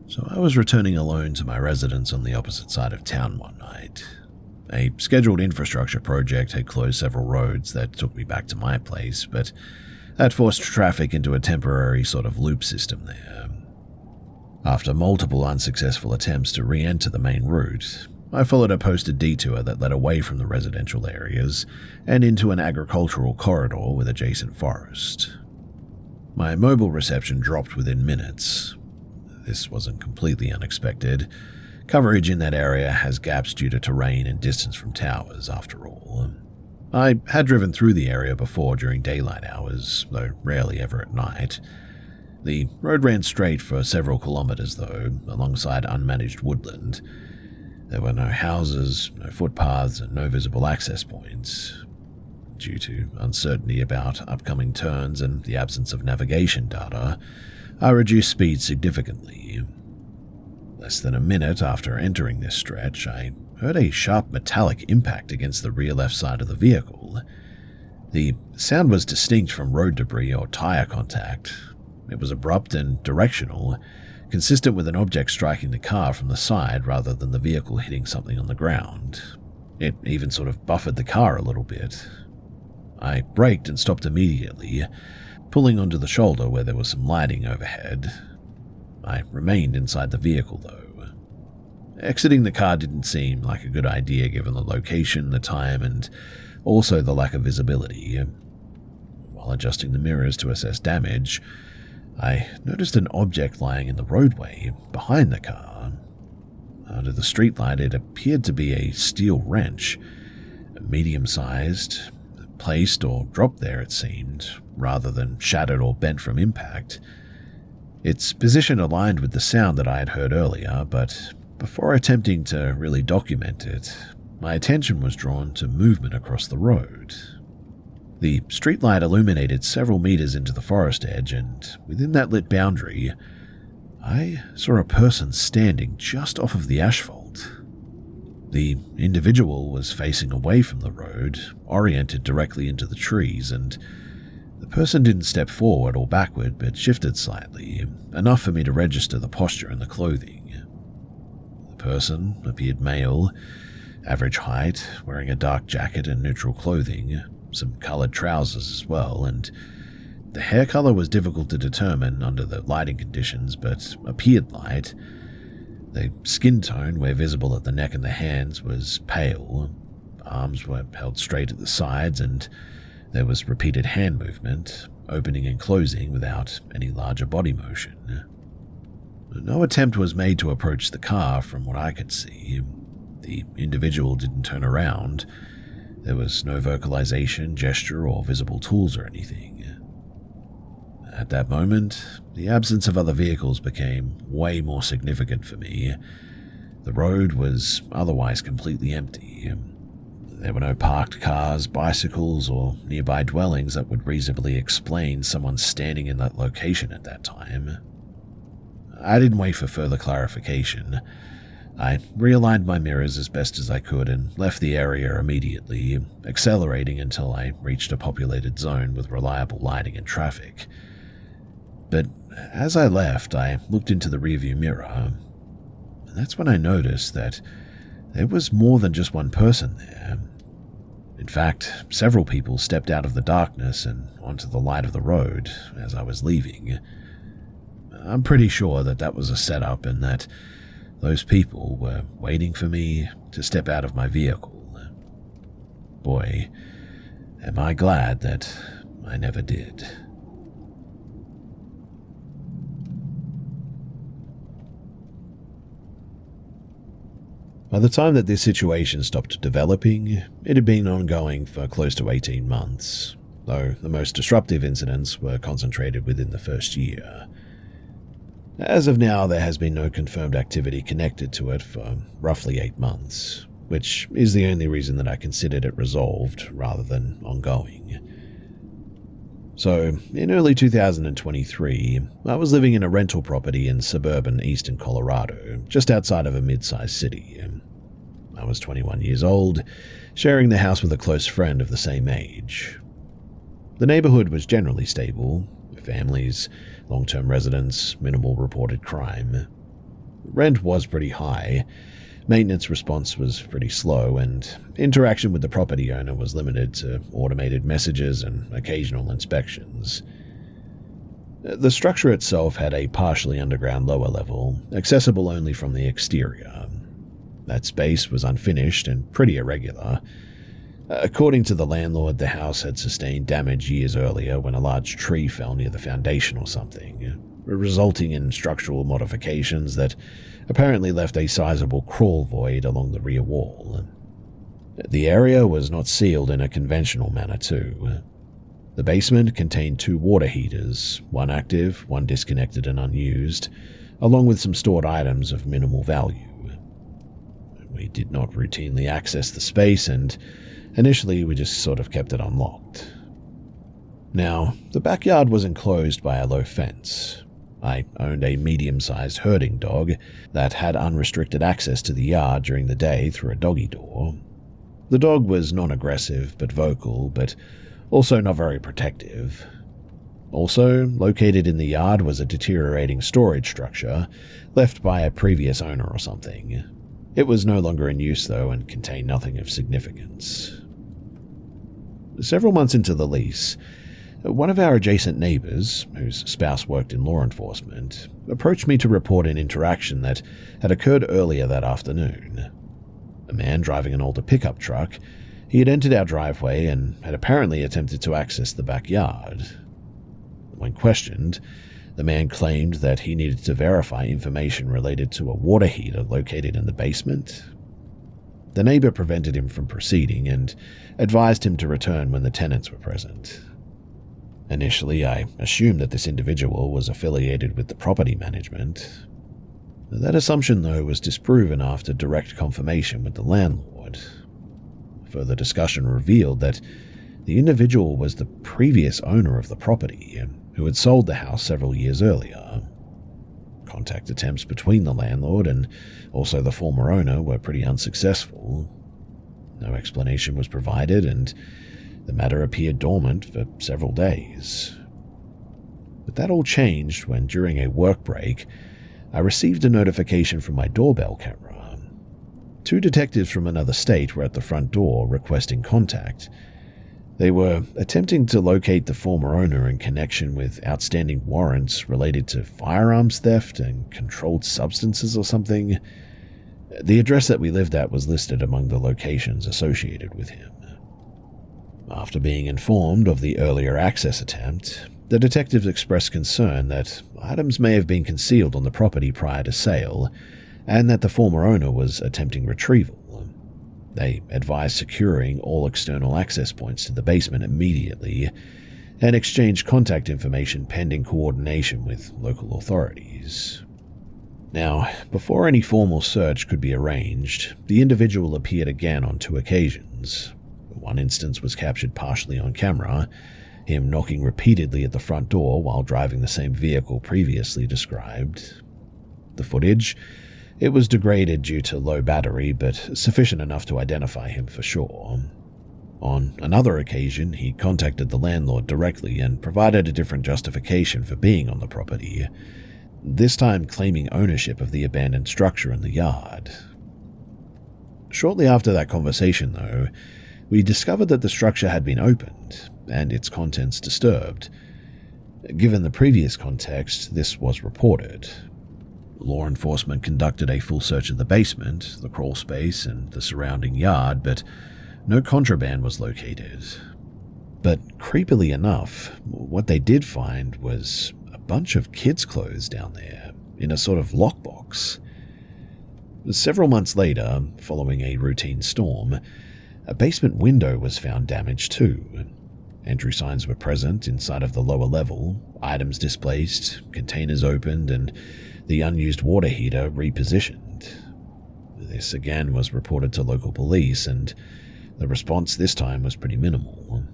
So I was returning alone to my residence on the opposite side of town one night. A scheduled infrastructure project had closed several roads that took me back to my place, but that forced traffic into a temporary sort of loop system there. After multiple unsuccessful attempts to re-enter the main route, I followed a posted detour that led away from the residential areas and into an agricultural corridor with adjacent forest. My mobile reception dropped within minutes. This wasn't completely unexpected. Coverage in that area has gaps due to terrain and distance from towers, after all. I had driven through the area before during daylight hours, though rarely ever at night. The road ran straight for several kilometers, though, alongside unmanaged woodland. There were no houses, no footpaths, and no visible access points. Due to uncertainty about upcoming turns and the absence of navigation data, I reduced speed significantly. Less than a minute after entering this stretch, I heard a sharp metallic impact against the rear left side of the vehicle. The sound was distinct from road debris or tire contact. It was abrupt and directional, consistent with an object striking the car from the side rather than the vehicle hitting something on the ground. It even sort of buffered the car a little bit. I braked and stopped immediately, pulling onto the shoulder where there was some lighting overhead. I remained inside the vehicle, though. Exiting the car didn't seem like a good idea given the location, the time, and also the lack of visibility. While adjusting the mirrors to assess damage, I noticed an object lying in the roadway behind the car. Under the streetlight, it appeared to be a steel wrench, medium-sized, placed or dropped there, it seemed, rather than shattered or bent from impact. Its position aligned with the sound that I had heard earlier, but before attempting to really document it, my attention was drawn to movement across the road. The streetlight illuminated several meters into the forest edge, and within that lit boundary, I saw a person standing just off of the asphalt. The individual was facing away from the road, oriented directly into the trees, and the person didn't step forward or backward, but shifted slightly, enough for me to register the posture and the clothing. The person appeared male, average height, wearing a dark jacket and neutral clothing, some coloured trousers as well, and the hair colour was difficult to determine under the lighting conditions but appeared light. The skin tone, where visible at the neck and the hands, was pale. Arms were held straight at the sides, and there was repeated hand movement, opening and closing without any larger body motion. No attempt was made to approach the car from what I could see. The individual didn't turn around. There was no vocalization, gesture, or visible tools or anything. At that moment, the absence of other vehicles became way more significant for me. The road was otherwise completely empty. There were no parked cars, bicycles, or nearby dwellings that would reasonably explain someone standing in that location at that time. I didn't wait for further clarification. I realigned my mirrors as best as I could and left the area immediately, accelerating until I reached a populated zone with reliable lighting and traffic. But as I left, I looked into the rearview mirror, and that's when I noticed that there was more than just one person there. In fact, several people stepped out of the darkness and onto the light of the road as I was leaving. I'm pretty sure that that was a setup and that those people were waiting for me to step out of my vehicle. Boy, am I glad that I never did. By the time that this situation stopped developing, it had been ongoing for close to 18 months, though the most disruptive incidents were concentrated within the first year. As of now, there has been no confirmed activity connected to it for roughly 8 months, which is the only reason that I considered it resolved rather than ongoing. So, in early 2023, I was living in a rental property in suburban eastern Colorado, just outside of a mid-sized city. I was 21 years old, sharing the house with a close friend of the same age. The neighborhood was generally stable, families, long-term residents, minimal reported crime. Rent was pretty high, maintenance response was pretty slow, and interaction with the property owner was limited to automated messages and occasional inspections. The structure itself had a partially underground lower level, accessible only from the exterior. That space was unfinished and pretty irregular. According to the landlord, the house had sustained damage years earlier when a large tree fell near the foundation or something, resulting in structural modifications that apparently left a sizable crawl void along the rear wall. The area was not sealed in a conventional manner too. The basement contained 2 water heaters, one active, one disconnected and unused, along with some stored items of minimal value. We did not routinely access the space, and initially we just sort of kept it unlocked. Now, the backyard was enclosed by a low fence. I owned a medium-sized herding dog that had unrestricted access to the yard during the day through a doggy door. The dog was non-aggressive but vocal, but also not very protective. Also, located in the yard was a deteriorating storage structure left by a previous owner or something. It was no longer in use though and contained nothing of significance. Several months into the lease, one of our adjacent neighbors, whose spouse worked in law enforcement, approached me to report an interaction that had occurred earlier that afternoon. A man driving an older pickup truck, he had entered our driveway and had apparently attempted to access the backyard. When questioned, the man claimed that he needed to verify information related to a water heater located in the basement. The neighbor prevented him from proceeding and advised him to return when the tenants were present. Initially, I assumed that this individual was affiliated with the property management. That assumption, though, was disproven after direct confirmation with the landlord. Further discussion revealed that the individual was the previous owner of the property, who had sold the house several years earlier. Contact attempts between the landlord and also the former owner were pretty unsuccessful. No explanation was provided, and the matter appeared dormant for several days. But that all changed when, during a work break, I received a notification from my doorbell camera. Two detectives from another state were at the front door requesting contact. They were attempting to locate the former owner in connection with outstanding warrants related to firearms theft and controlled substances or something. The address that we lived at was listed among the locations associated with him. After being informed of the earlier access attempt, the detectives expressed concern that items may have been concealed on the property prior to sale and that the former owner was attempting retrieval. They advised securing all external access points to the basement immediately and exchanged contact information pending coordination with local authorities. Now, before any formal search could be arranged, the individual appeared again on 2 occasions. One instance was captured partially on camera, him knocking repeatedly at the front door while driving the same vehicle previously described. The footage, it was degraded due to low battery, but sufficient enough to identify him for sure. On another occasion, he contacted the landlord directly and provided a different justification for being on the property, this time claiming ownership of the abandoned structure in the yard. Shortly after that conversation, though, we discovered that the structure had been opened and its contents disturbed. Given the previous context, this was reported. Law enforcement conducted a full search of the basement, the crawl space, and the surrounding yard, but no contraband was located. But creepily enough, what they did find was a bunch of kids' clothes down there, in a sort of lockbox. Several months later, following a routine storm, a basement window was found damaged too. Entry signs were present inside of the lower level, items displaced, containers opened, and the unused water heater repositioned. This again was reported to local police, and the response this time was pretty minimal.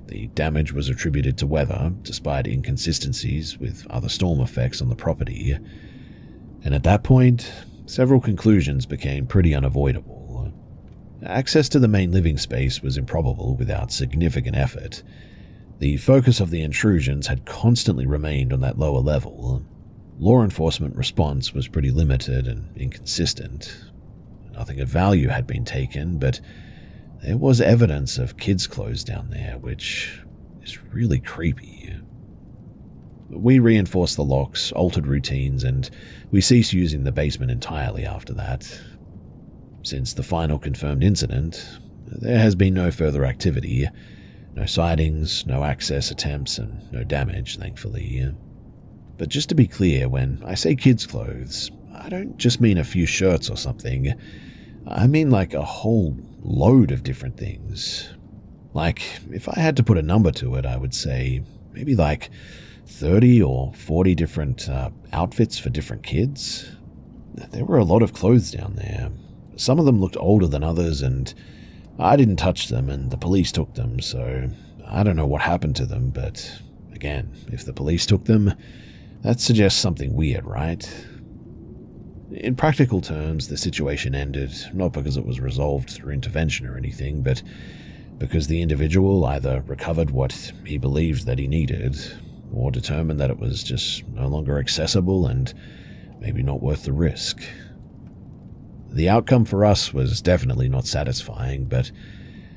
The damage was attributed to weather, despite inconsistencies with other storm effects on the property, and at that point, several conclusions became pretty unavoidable. Access to the main living space was improbable without significant effort. The focus of the intrusions had constantly remained on that lower level. Law enforcement response was pretty limited and inconsistent. Nothing of value had been taken, but there was evidence of kids' clothes down there, which is really creepy. We reinforced the locks, altered routines, and we ceased using the basement entirely after that. Since the final confirmed incident, there has been no further activity, no sightings, no access attempts, and no damage, thankfully. But just to be clear, when I say kids' clothes, I don't just mean a few shirts or something. I mean like a whole load of different things. Like, if I had to put a number to it, I would say maybe like 30 or 40 different outfits for different kids. There were a lot of clothes down there. Some of them looked older than others, and I didn't touch them, and the police took them, so I don't know what happened to them, but again, if the police took them, that suggests something weird, right? In practical terms, the situation ended not because it was resolved through intervention or anything, but because the individual either recovered what he believed that he needed, or determined that it was just no longer accessible and maybe not worth the risk. The outcome for us was definitely not satisfying, but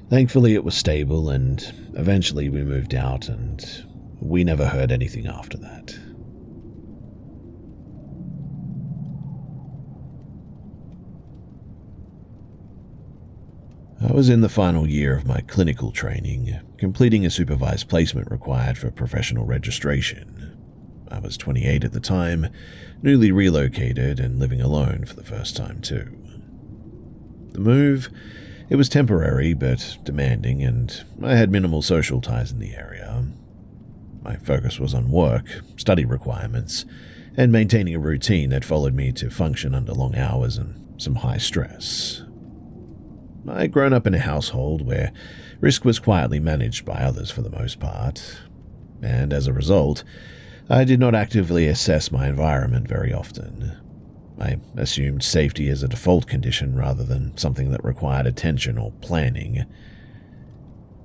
thankfully it was stable, and eventually we moved out, and we never heard anything after that. I was in the final year of my clinical training, completing a supervised placement required for professional registration. I was 28 at the time, newly relocated and living alone for the first time too. The move, it was temporary but demanding, and I had minimal social ties in the area. My focus was on work, study requirements, and maintaining a routine that followed me to function under long hours and some high stress. I had grown up in a household where risk was quietly managed by others for the most part, and as a result, I did not actively assess my environment very often. I assumed safety as a default condition rather than something that required attention or planning.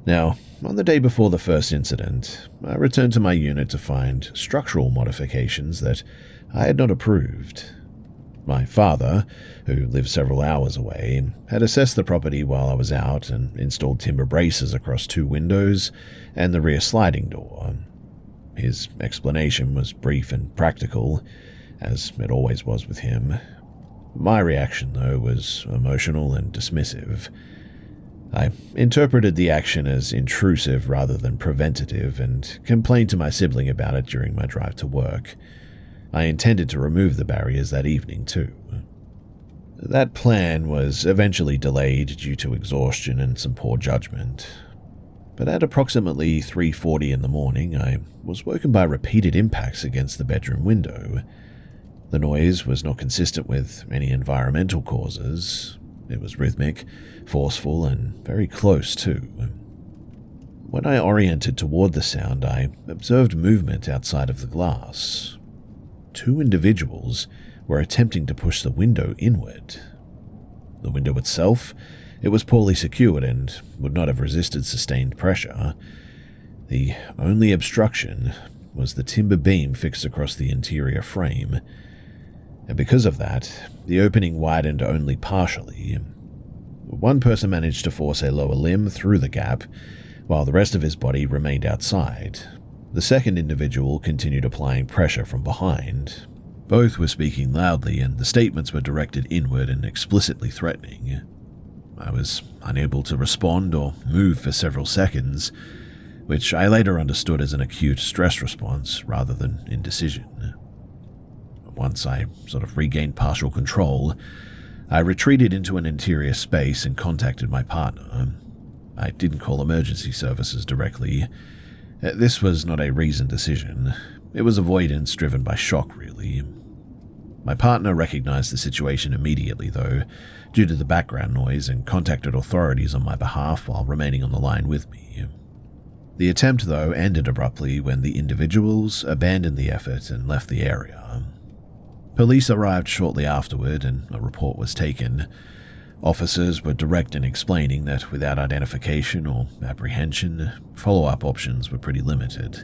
Now, on the day before the first incident, I returned to my unit to find structural modifications that I had not approved. My father, who lived several hours away, had assessed the property while I was out and installed timber braces across 2 windows and the rear sliding door. His explanation was brief and practical, as it always was with him. My reaction, though, was emotional and dismissive. I interpreted the action as intrusive rather than preventative and complained to my sibling about it during my drive to work. I intended to remove the barriers that evening, too. That plan was eventually delayed due to exhaustion and some poor judgment. But at approximately 3:40 in the morning, I was woken by repeated impacts against the bedroom window. The noise was not consistent with any environmental causes. It was rhythmic, forceful, and very close, too. When I oriented toward the sound, I observed movement outside of the glass. 2 individuals were attempting to push the window inward. The window itself, it was poorly secured and would not have resisted sustained pressure. The only obstruction was the timber beam fixed across the interior frame, and because of that, the opening widened only partially. One person managed to force a lower limb through the gap, while the rest of his body remained outside. The second individual continued applying pressure from behind. Both were speaking loudly, and the statements were directed inward and explicitly threatening. I was unable to respond or move for several seconds, which I later understood as an acute stress response rather than indecision. Once I sort of regained partial control, I retreated into an interior space and contacted my partner. I didn't call emergency services directly. This was not a reasoned decision. It was avoidance driven by shock, really. My partner recognized the situation immediately, though, due to the background noise, and contacted authorities on my behalf while remaining on the line with me. The attempt, though, ended abruptly when the individuals abandoned the effort and left the area. Police arrived shortly afterward, and a report was taken. Officers were direct in explaining that without identification or apprehension, follow-up options were pretty limited.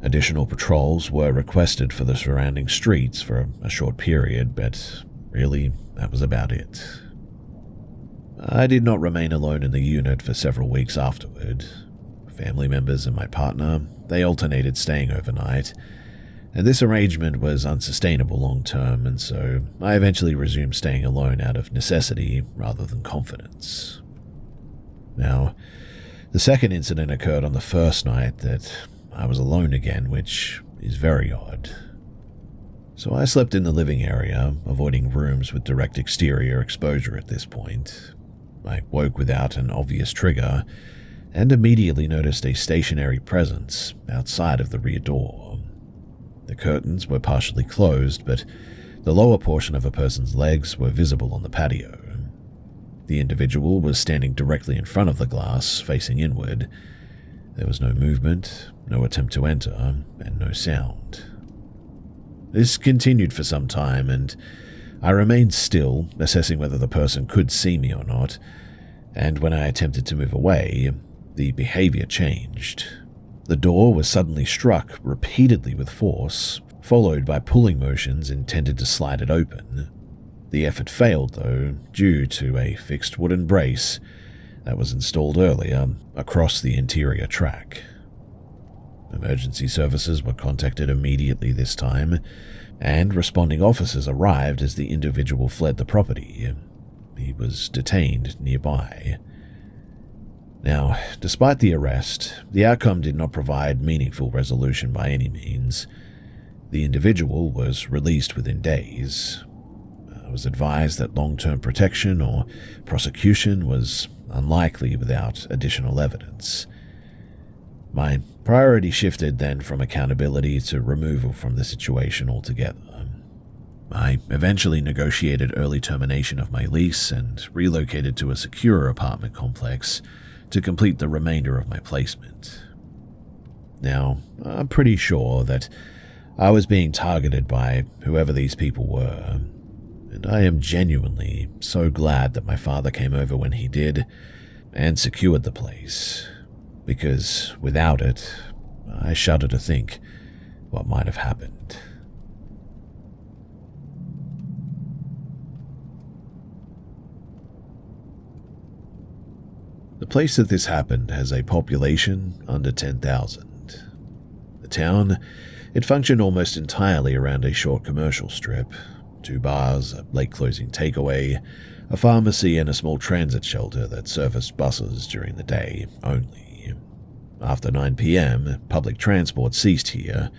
Additional patrols were requested for the surrounding streets for a short period, but really, that was about it. I did not remain alone in the unit for several weeks afterward. Family members and my partner, they alternated staying overnight, and this arrangement was unsustainable long-term, and so I eventually resumed staying alone out of necessity rather than confidence. Now, the second incident occurred on the first night that I was alone again, which is very odd. So I slept in the living area, avoiding rooms with direct exterior exposure at this point. I woke without an obvious trigger, and immediately noticed a stationary presence outside of the rear door. The curtains were partially closed, but the lower portion of a person's legs were visible on the patio. The individual was standing directly in front of the glass, facing inward. There was no movement, no attempt to enter, and no sound. This continued for some time, and I remained still, assessing whether the person could see me or not, and when I attempted to move away, the behavior changed. The door was suddenly struck repeatedly with force, followed by pulling motions intended to slide it open. The effort failed, though, due to a fixed wooden brace that was installed earlier across the interior track. Emergency services were contacted immediately this time, and responding officers arrived as the individual fled the property. He was detained nearby. Now, despite the arrest, the outcome did not provide meaningful resolution by any means. The individual was released within days. I was advised that long-term protection or prosecution was unlikely without additional evidence. My priority shifted then from accountability to removal from the situation altogether. I eventually negotiated early termination of my lease and relocated to a secure apartment complex to complete the remainder of my placement. Now, I'm pretty sure that I was being targeted by whoever these people were, and I am genuinely so glad that my father came over when he did and secured the place, because without it, I shudder to think what might have happened. The place that this happened has a population under 10,000. The town, it functioned almost entirely around a short commercial strip, 2 bars, a late-closing takeaway, a pharmacy, and a small transit shelter that serviced buses during the day only. After 9 p.m., public transport ceased here,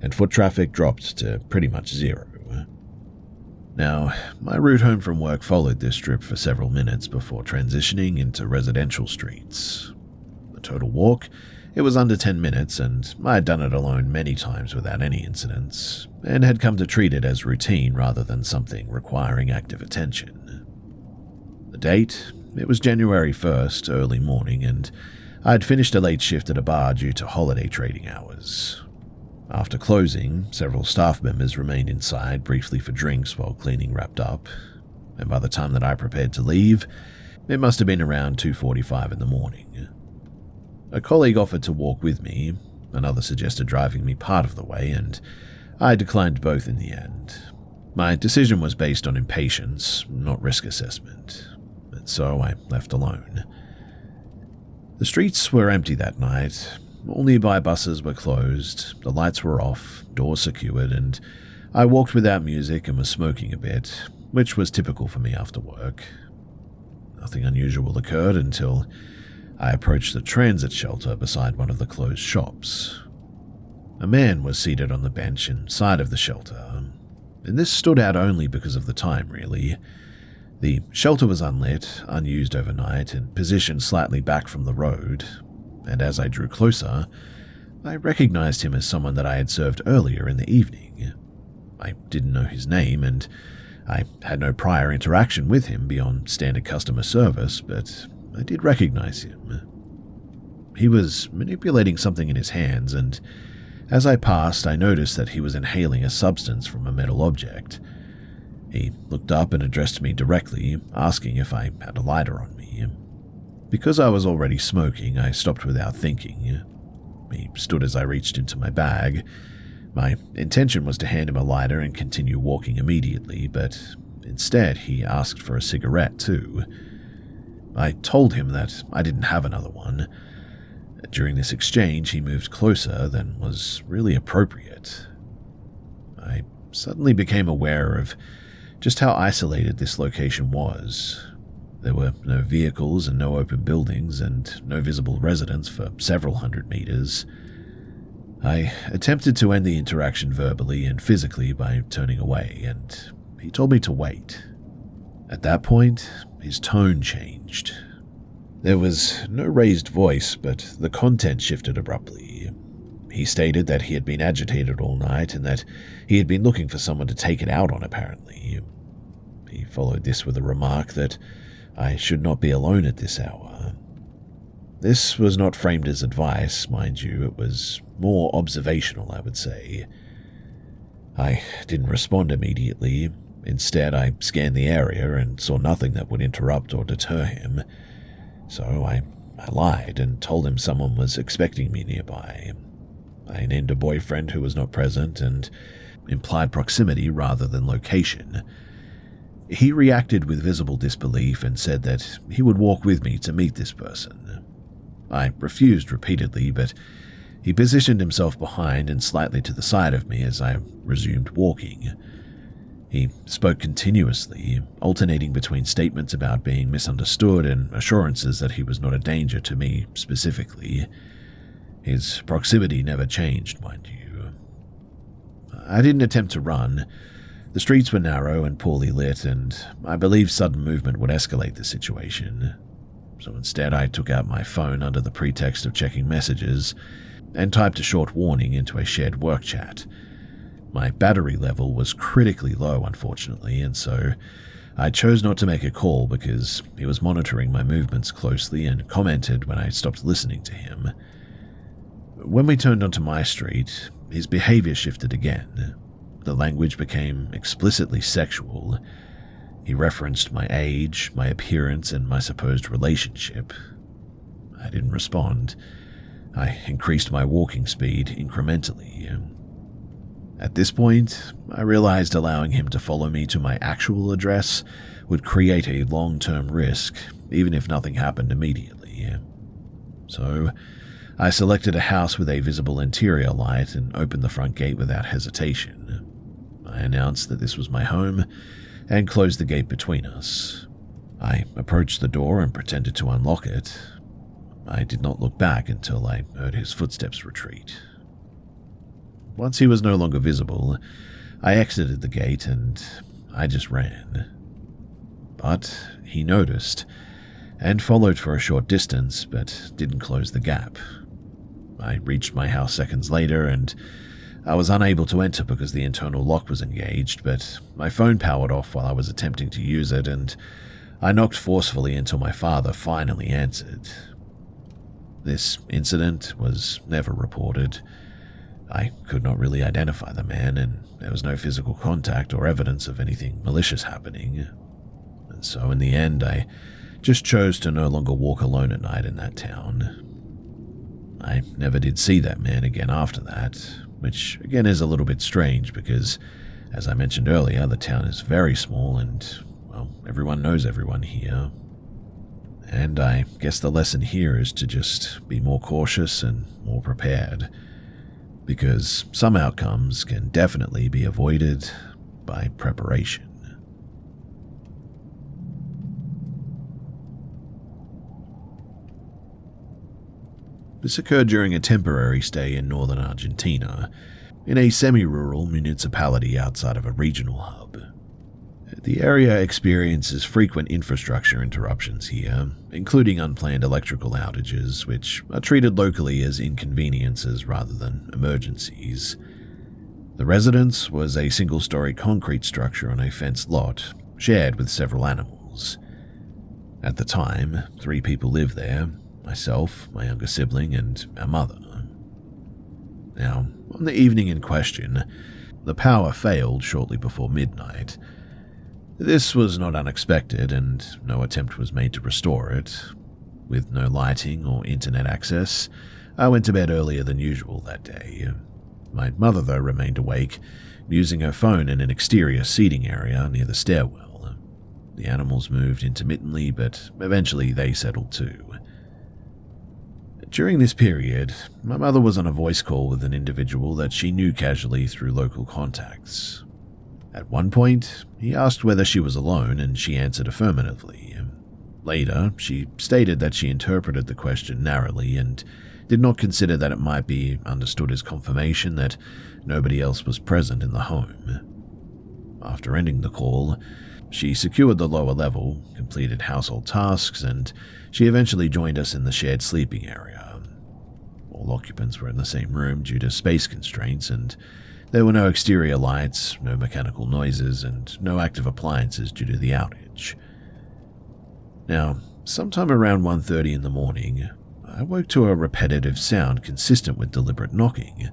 and foot traffic dropped to pretty much zero. Now, my route home from work followed this strip for several minutes before transitioning into residential streets. The total walk, it was under 10 minutes, and I had done it alone many times without any incidents, and had come to treat it as routine rather than something requiring active attention. The date, it was January 1st, early morning, and I had finished a late shift at a bar due to holiday trading hours. After closing, several staff members remained inside briefly for drinks while cleaning wrapped up, and by the time that I prepared to leave, it must have been around 2:45 in the morning. A colleague offered to walk with me, another suggested driving me part of the way, and I declined both in the end. My decision was based on impatience, not risk assessment, and so I left alone. The streets were empty that night. All nearby buses were closed, the lights were off, doors secured, and I walked without music and was smoking a bit, which was typical for me after work. Nothing unusual occurred until I approached the transit shelter beside one of the closed shops. A man was seated on the bench inside of the shelter, and this stood out only because of the time, really. The shelter was unlit, unused overnight, and positioned slightly back from the road, and as I drew closer, I recognized him as someone that I had served earlier in the evening. I didn't know his name, and I had no prior interaction with him beyond standard customer service, but I did recognize him. He was manipulating something in his hands, and as I passed, I noticed that he was inhaling a substance from a metal object. He looked up and addressed me directly, asking if I had a lighter on me. Because I was already smoking, I stopped without thinking. He stood as I reached into my bag. My intention was to hand him a lighter and continue walking immediately, but instead he asked for a cigarette too. I told him that I didn't have another one. During this exchange, he moved closer than was really appropriate. I suddenly became aware of just how isolated this location was. There were no vehicles and no open buildings and no visible residents for several hundred meters. I attempted to end the interaction verbally and physically by turning away, and he told me to wait. At that point, his tone changed. There was no raised voice, but the content shifted abruptly. He stated that he had been agitated all night and that he had been looking for someone to take it out on, apparently. He followed this with a remark that I should not be alone at this hour. This was not framed as advice, mind you, it was more observational, I would say. I didn't respond immediately. Instead, I scanned the area and saw nothing that would interrupt or deter him. So I lied and told him someone was expecting me nearby. I named a boyfriend who was not present and implied proximity rather than location. He reacted with visible disbelief and said that he would walk with me to meet this person. I refused repeatedly, but he positioned himself behind and slightly to the side of me as I resumed walking. He spoke continuously, alternating between statements about being misunderstood and assurances that he was not a danger to me specifically. His proximity never changed, mind you. I didn't attempt to run. The streets were narrow and poorly lit, and I believed sudden movement would escalate the situation. So instead, I took out my phone under the pretext of checking messages and typed a short warning into a shared work chat. My battery level was critically low, unfortunately, and so I chose not to make a call because he was monitoring my movements closely and commented when I stopped listening to him. When we turned onto my street, his behavior shifted again. The language became explicitly sexual. He referenced my age, my appearance, and my supposed relationship. I didn't respond. I increased my walking speed incrementally. At this point, I realized allowing him to follow me to my actual address would create a long-term risk, even if nothing happened immediately. way. So I selected a house with a visible interior light and opened the front gate without hesitation. I announced that this was my home and closed the gate between us. I approached the door and pretended to unlock it. I did not look back until I heard his footsteps retreat. Once he was no longer visible, I exited the gate and I just ran. But he noticed and followed for a short distance, but didn't close the gap. I reached my house seconds later and I was unable to enter because the internal lock was engaged, but my phone powered off while I was attempting to use it, and I knocked forcefully until my father finally answered. This incident was never reported. I could not really identify the man, and there was no physical contact or evidence of anything malicious happening. And so in the end, I just chose to no longer walk alone at night in that town. I never did see that man again after that, which again is a little bit strange because, as I mentioned earlier, the town is very small and, well, everyone knows everyone here. And I guess the lesson here is to just be more cautious and more prepared, because some outcomes can definitely be avoided by preparation. This occurred during a temporary stay in northern Argentina, in a semi-rural municipality outside of a regional hub. The area experiences frequent infrastructure interruptions here, including unplanned electrical outages, which are treated locally as inconveniences rather than emergencies. The residence was a single-story concrete structure on a fenced lot, shared with several animals. At the time, 3 people lived there: myself, my younger sibling, and our mother. Now, on the evening in question, the power failed shortly before midnight. This was not unexpected, and no attempt was made to restore it. With no lighting or internet access, I went to bed earlier than usual that day. My mother, though, remained awake, using her phone in an exterior seating area near the stairwell. The animals moved intermittently, but eventually they settled too. During this period, my mother was on a voice call with an individual that she knew casually through local contacts. At one point, he asked whether she was alone, and she answered affirmatively. Later, she stated that she interpreted the question narrowly and did not consider that it might be understood as confirmation that nobody else was present in the home. After ending the call, she secured the lower level, completed household tasks, and she eventually joined us in the shared sleeping area. All occupants were in the same room due to space constraints, and there were no exterior lights, no mechanical noises, and no active appliances due to the outage. Now, sometime around 1:30 in the morning, I woke to a repetitive sound consistent with deliberate knocking.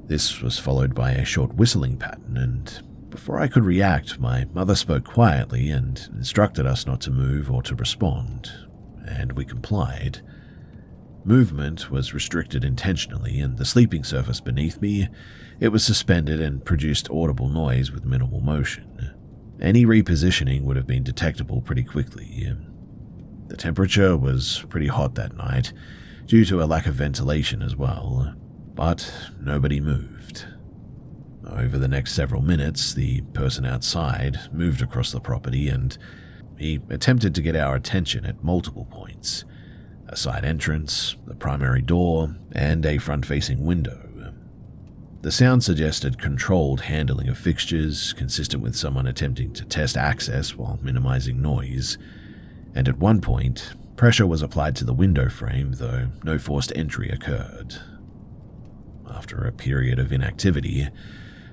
This was followed by a short whistling pattern, and before I could react, my mother spoke quietly and instructed us not to move or to respond, and we complied. Movement was restricted intentionally, and the sleeping surface beneath me, it was suspended and produced audible noise with minimal motion. Any repositioning would have been detectable pretty quickly. The temperature was pretty hot that night, due to a lack of ventilation as well, but nobody moved. Over the next several minutes, the person outside moved across the property, and he attempted to get our attention at multiple points: a side entrance, the primary door, and a front-facing window. The sound suggested controlled handling of fixtures, consistent with someone attempting to test access while minimizing noise, and at one point, pressure was applied to the window frame, though no forced entry occurred. After a period of inactivity,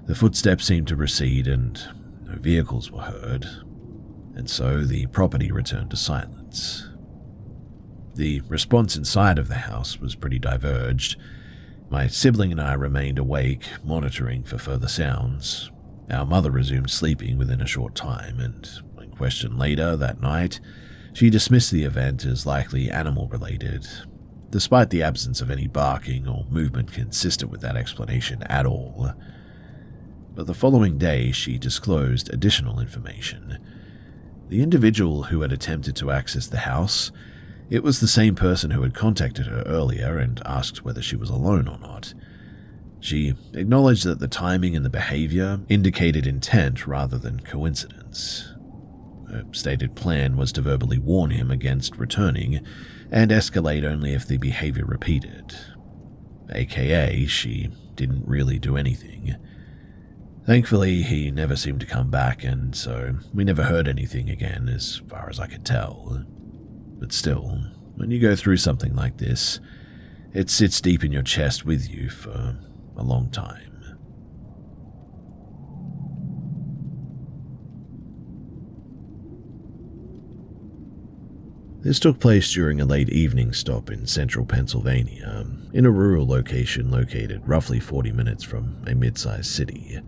the footsteps seemed to recede and no vehicles were heard, and so the property returned to silence. The response inside of the house was pretty diverged. My sibling and I remained awake, monitoring for further sounds. Our mother resumed sleeping within a short time, and when questioned later that night, she dismissed the event as likely animal-related, despite the absence of any barking or movement consistent with that explanation at all. But the following day, she disclosed additional information. The individual who had attempted to access the house It was the same person who had contacted her earlier and asked whether she was alone or not. She acknowledged that the timing and the behavior indicated intent rather than coincidence. Her stated plan was to verbally warn him against returning and escalate only if the behavior repeated. AKA, she didn't really do anything. Thankfully, he never seemed to come back, and so we never heard anything again as far as I could tell. But still, when you go through something like this, it sits deep in your chest with you for a long time. This took place during a late evening stop in central Pennsylvania, in a rural location located roughly 40 minutes from a mid-sized city.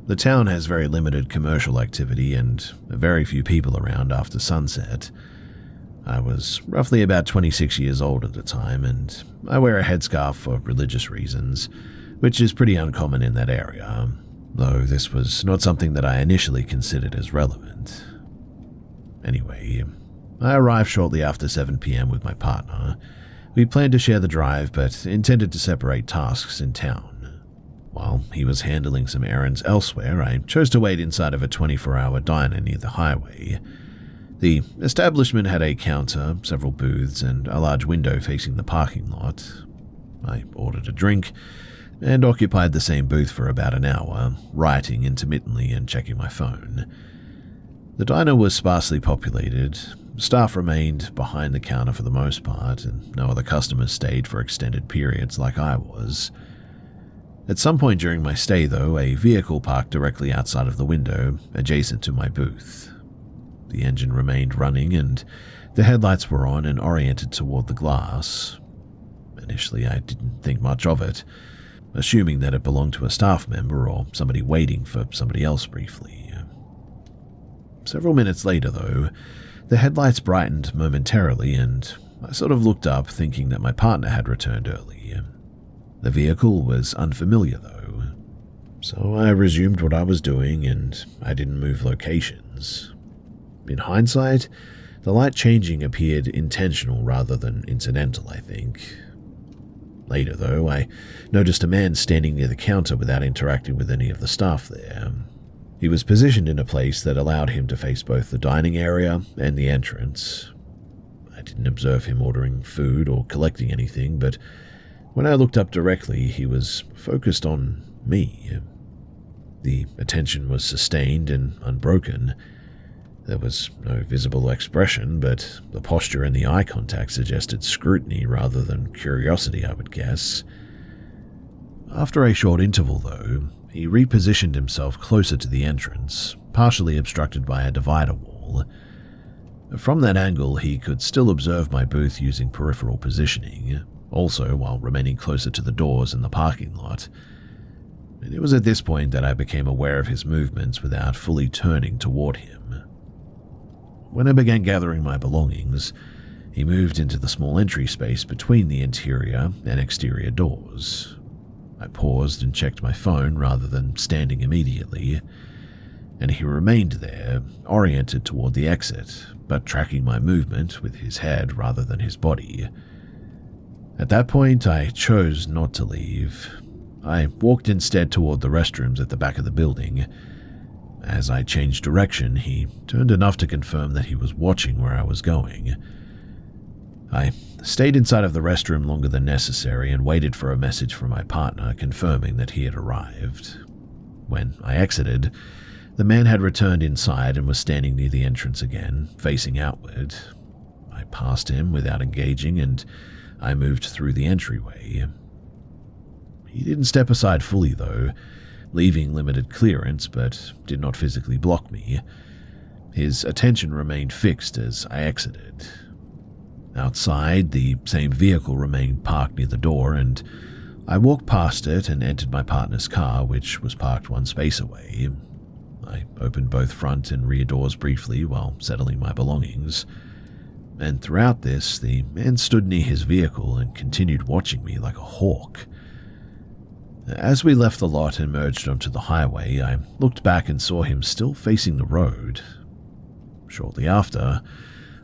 The town has very limited commercial activity and very few people around after sunset. I was roughly about 26 years old at the time, and I wear a headscarf for religious reasons, which is pretty uncommon in that area, though this was not something that I initially considered as relevant. Anyway, I arrived shortly after 7 p.m. with my partner. We planned to share the drive, but intended to separate tasks in town. While he was handling some errands elsewhere, I chose to wait inside of a 24-hour diner near the highway. The establishment had a counter, several booths, and a large window facing the parking lot. I ordered a drink and occupied the same booth for about an hour, writing intermittently and checking my phone. The diner was sparsely populated. Staff remained behind the counter for the most part, and no other customers stayed for extended periods like I was. At some point during my stay, though, a vehicle parked directly outside of the window, adjacent to my booth. The engine remained running, and the headlights were on and oriented toward the glass. Initially, I didn't think much of it, assuming that it belonged to a staff member or somebody waiting for somebody else briefly. Several minutes later, though, the headlights brightened momentarily, and I sort of looked up, thinking that my partner had returned early. The vehicle was unfamiliar, though, so I resumed what I was doing, and I didn't move locations. In hindsight, the light changing appeared intentional rather than incidental, I think. Later, though, I noticed a man standing near the counter without interacting with any of the staff there. He was positioned in a place that allowed him to face both the dining area and the entrance. I didn't observe him ordering food or collecting anything, but when I looked up directly, he was focused on me. The attention was sustained and unbroken. There was no visible expression, but the posture and the eye contact suggested scrutiny rather than curiosity, I would guess. After a short interval, though, he repositioned himself closer to the entrance, partially obstructed by a divider wall. From that angle, he could still observe my booth using peripheral positioning, also while remaining closer to the doors in the parking lot. And it was at this point that I became aware of his movements without fully turning toward him. When I began gathering my belongings, he moved into the small entry space between the interior and exterior doors. I paused and checked my phone rather than standing immediately, and he remained there, oriented toward the exit, but tracking my movement with his head rather than his body. At that point, I chose not to leave. I walked instead toward the restrooms at the back of the building. As I changed direction, he turned enough to confirm that he was watching where I was going. I stayed inside of the restroom longer than necessary and waited for a message from my partner confirming that he had arrived. When I exited, the man had returned inside and was standing near the entrance again, facing outward. I passed him without engaging, and I moved through the entryway. He didn't step aside fully, though, leaving limited clearance, but did not physically block me. His attention remained fixed as I exited. Outside, the same vehicle remained parked near the door, and I walked past it and entered my partner's car, which was parked one space away. I opened both front and rear doors briefly while settling my belongings. And throughout this, the man stood near his vehicle and continued watching me like a hawk. As we left the lot and merged onto the highway, I looked back and saw him still facing the road. Shortly after,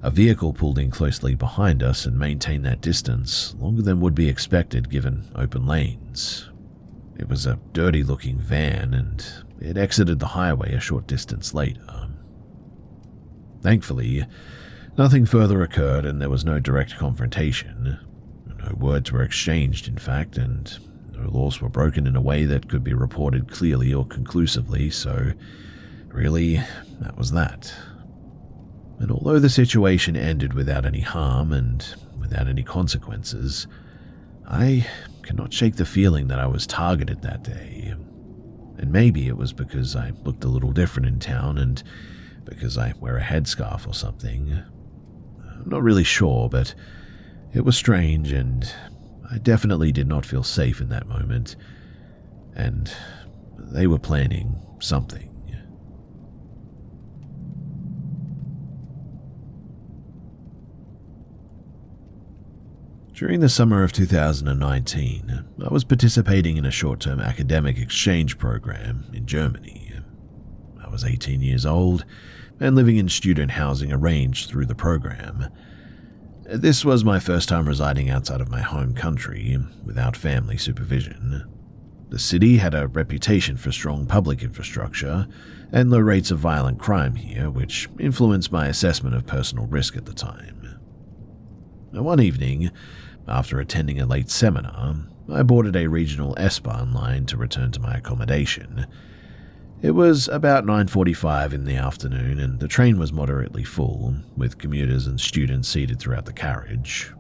A vehicle pulled in closely behind us and maintained that distance longer than would be expected given open lanes. It was a dirty-looking van, and it exited the highway a short distance later. Thankfully, nothing further occurred and there was no direct confrontation. No words were exchanged, in fact, and no laws were broken in a way that could be reported clearly or conclusively, so really, that was that. And although the situation ended without any harm and without any consequences, I cannot shake the feeling that I was targeted that day. And maybe it was because I looked a little different in town and because I wear a headscarf or something. I'm not really sure, but it was strange, and I definitely did not feel safe in that moment. And they were planning something. During the summer of 2019, I was participating in a short-term academic exchange program in Germany. I was 18 years old and living in student housing arranged through the program. This was my first time residing outside of my home country without family supervision. The city had a reputation for strong public infrastructure and low rates of violent crime here, which influenced my assessment of personal risk at the time. One evening, after attending a late seminar, I boarded a regional S-Bahn line to return to my accommodation. It was about 9:45 in the afternoon, and the train was moderately full, with commuters and students seated throughout the carriage.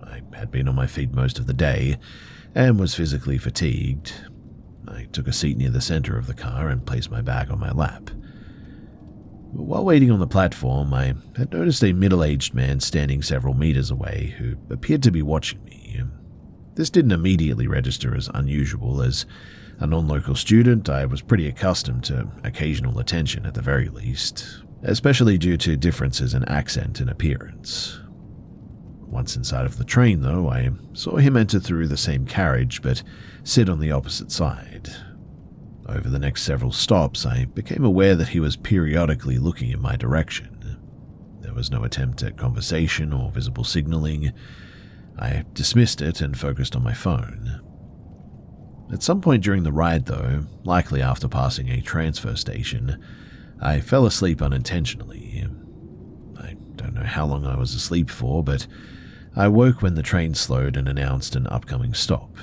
I had been on my feet most of the day, and was physically fatigued. I took a seat near the center of the car and placed my bag on my lap. While waiting on the platform, I had noticed a middle-aged man standing several meters away who appeared to be watching me. This didn't immediately register as unusual. As a non-local student, I was pretty accustomed to occasional attention at the very least, especially due to differences in accent and appearance. Once inside of the train, though, I saw him enter through the same carriage but sit on the opposite side. Over the next several stops, I became aware that he was periodically looking in my direction. There was no attempt at conversation or visible signaling. I dismissed it and focused on my phone. At some point during the ride, though, likely after passing a transfer station, I fell asleep unintentionally. I don't know how long I was asleep for, but I woke when the train slowed and announced an upcoming stop.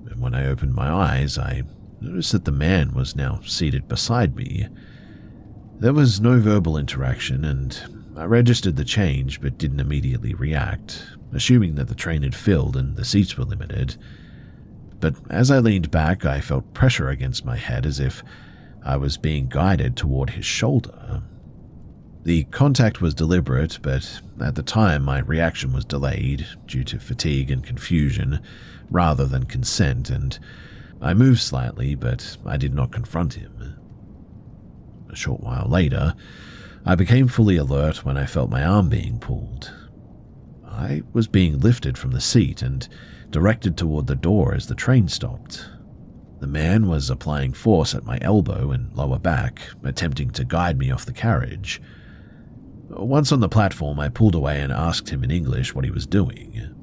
And when I opened my eyes, I noticed that the man was now seated beside me. There was no verbal interaction, and I registered the change but didn't immediately react, assuming that the train had filled and the seats were limited. But as I leaned back, I felt pressure against my head as if I was being guided toward his shoulder. The contact was deliberate, but at the time my reaction was delayed due to fatigue and confusion rather than consent, and I moved slightly, but I did not confront him. A short while later, I became fully alert when I felt my arm being pulled. I was being lifted from the seat and directed toward the door as the train stopped. The man was applying force at my elbow and lower back, attempting to guide me off the carriage. Once on the platform, I pulled away and asked him in English what he was doing.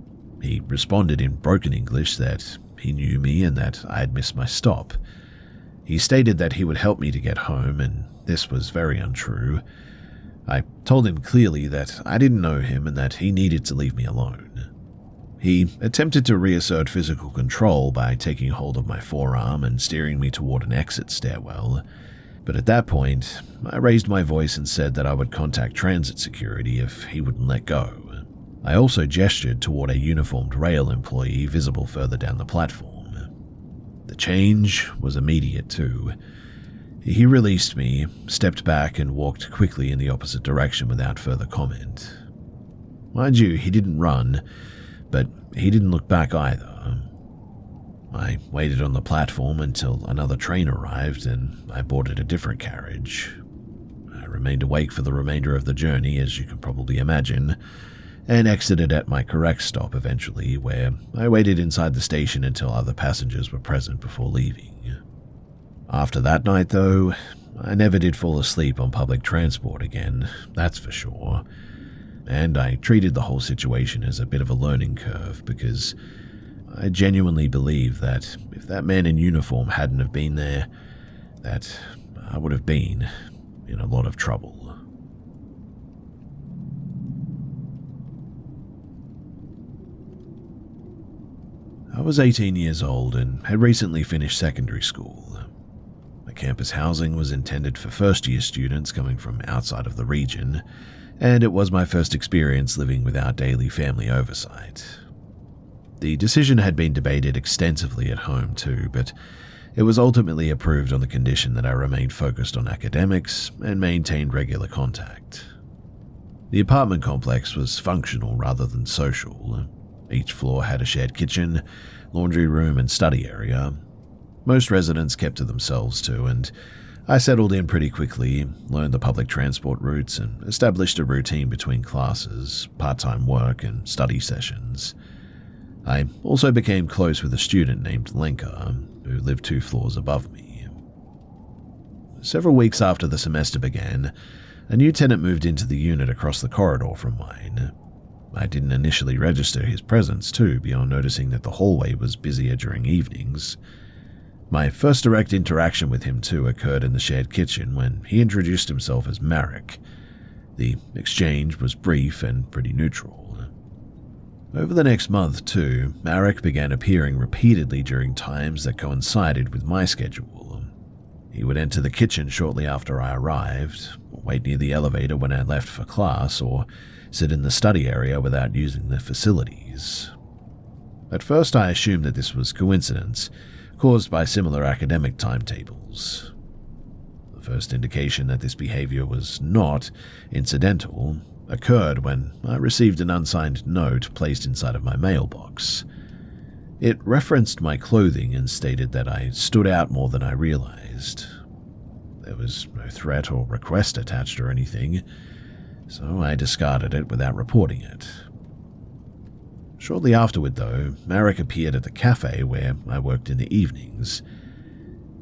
He responded in broken English that he knew me and that I had missed my stop. He stated that he would help me to get home, and this was very untrue. I told him clearly that I didn't know him and that he needed to leave me alone. He attempted to reassert physical control by taking hold of my forearm and steering me toward an exit stairwell, but at that point, I raised my voice and said that I would contact transit security if he wouldn't let go. I also gestured toward a uniformed rail employee visible further down the platform. The change was immediate too. He released me, stepped back, and walked quickly in the opposite direction without further comment. Mind you, he didn't run, but he didn't look back either. I waited on the platform until another train arrived and I boarded a different carriage. I remained awake for the remainder of the journey, as you can probably imagine, and exited at my correct stop eventually, where I waited inside the station until other passengers were present before leaving. After that night, though, I never did fall asleep on public transport again, that's for sure. and I treated the whole situation as a bit of a learning curve because I genuinely believe that if that man in uniform hadn't have been there, that I would have been in a lot of trouble. I was 18 years old and had recently finished secondary school. The campus housing was intended for first-year students coming from outside of the region, and it was my first experience living without daily family oversight. The decision had been debated extensively at home too, but it was ultimately approved on the condition that I remained focused on academics and maintained regular contact. The apartment complex was functional rather than social. Each floor had a shared kitchen, laundry room, and study area. Most residents kept to themselves too, and I settled in pretty quickly, learned the public transport routes, and established a routine between classes, part-time work, and study sessions. I also became close with a student named Lenka, who lived 2 floors above me. Several weeks after the semester began, a new tenant moved into the unit across the corridor from mine. I didn't initially register his presence too, beyond noticing that the hallway was busier during evenings. My first direct interaction with him too occurred in the shared kitchen when he introduced himself as Marek. The exchange was brief and pretty neutral. Over the next month too, Marek began appearing repeatedly during times that coincided with my schedule. He would enter the kitchen shortly after I arrived, or wait near the elevator when I left for class, or sit in the study area without using the facilities. At first I assumed that this was coincidence, caused by similar academic timetables. The first indication that this behavior was not incidental occurred when I received an unsigned note placed inside of my mailbox. It referenced my clothing and stated that I stood out more than I realized. There was no threat or request attached or anything, so I discarded it without reporting it. Shortly afterward, though, Marek appeared at the cafe where I worked in the evenings.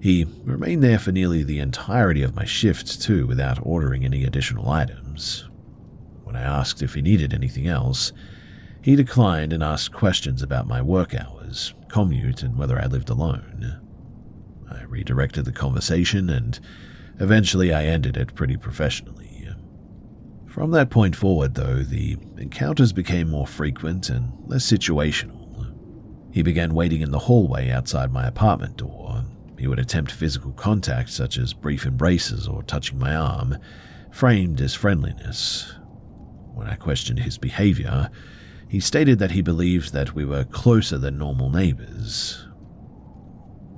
He remained there for nearly the entirety of my shift, too, without ordering any additional items. When I asked if he needed anything else, he declined and asked questions about my work hours, commute, and whether I lived alone. I redirected the conversation, and eventually I ended it pretty professionally. From that point forward, though, the encounters became more frequent and less situational. He began waiting in the hallway outside my apartment door. He would attempt physical contact, such as brief embraces or touching my arm, framed as friendliness. When I questioned his behavior, he stated that he believed that we were closer than normal neighbors.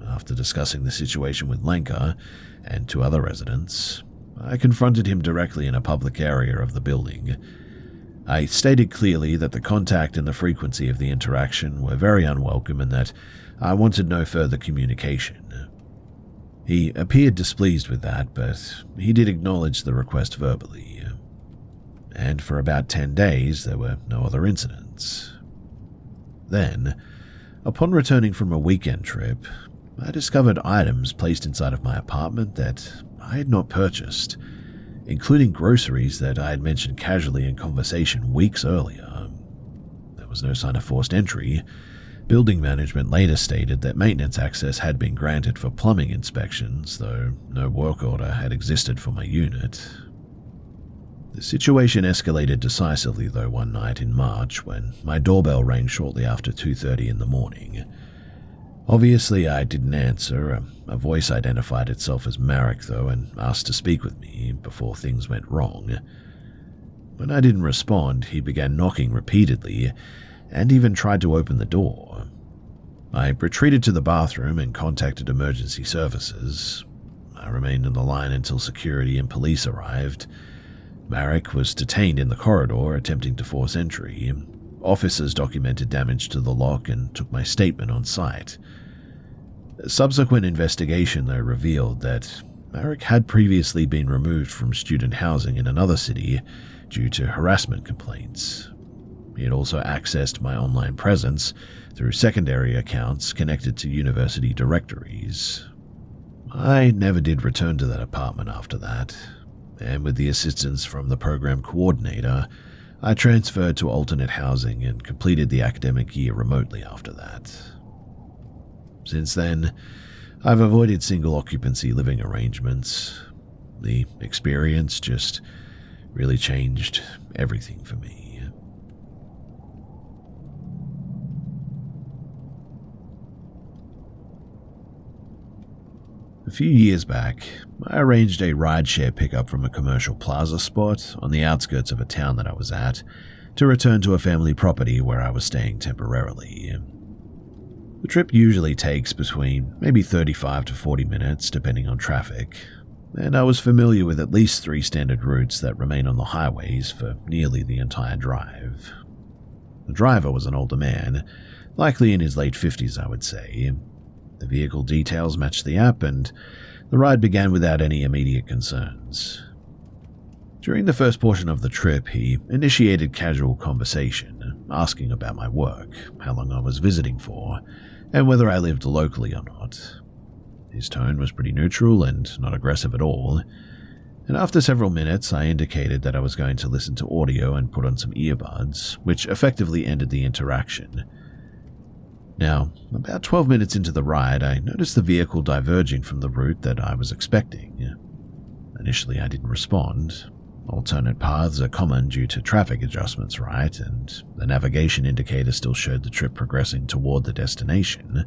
After discussing the situation with Lenka and 2 other residents, I confronted him directly in a public area of the building. I stated clearly that the contact and the frequency of the interaction were very unwelcome and that I wanted no further communication. He appeared displeased with that, but he did acknowledge the request verbally. And for about 10 days, there were no other incidents. Then, upon returning from a weekend trip, I discovered items placed inside of my apartment that I had not purchased, including groceries that I had mentioned casually in conversation weeks earlier. There was no sign of forced entry. Building management later stated that maintenance access had been granted for plumbing inspections, though no work order had existed for my unit. The situation escalated decisively, though, one night in March when my doorbell rang shortly after 2:30 in the morning. Obviously, I didn't answer. A voice identified itself as Marek, though, and asked to speak with me before things went wrong. When I didn't respond, he began knocking repeatedly and even tried to open the door. I retreated to the bathroom and contacted emergency services. I remained on the line until security and police arrived. Marek was detained in the corridor, attempting to force entry. Officers documented damage to the lock and took my statement on site. Subsequent investigation, though, revealed that Marek had previously been removed from student housing in another city due to harassment complaints. He had also accessed my online presence through secondary accounts connected to university directories. I never did return to that apartment after that, and with the assistance from the program coordinator, I transferred to alternate housing and completed the academic year remotely after that. Since then, I've avoided single occupancy living arrangements. The experience just really changed everything for me. A few years back, I arranged a rideshare pickup from a commercial plaza spot on the outskirts of a town that I was at to return to a family property where I was staying temporarily. The trip usually takes between maybe 35 to 40 minutes depending on traffic, and I was familiar with at least 3 standard routes that remain on the highways for nearly the entire drive. The driver was an older man, likely in his late 50s I would say. The vehicle details matched the app, and the ride began without any immediate concerns. During the first portion of the trip, he initiated casual conversation, asking about my work, how long I was visiting for, and whether I lived locally or not. His tone was pretty neutral and not aggressive at all, and after several minutes I indicated that I was going to listen to audio and put on some earbuds, which effectively ended the interaction. Now, about 12 minutes into the ride, I noticed the vehicle diverging from the route that I was expecting. Initially, I didn't respond. Alternate paths are common due to traffic adjustments, right? And the navigation indicator still showed the trip progressing toward the destination.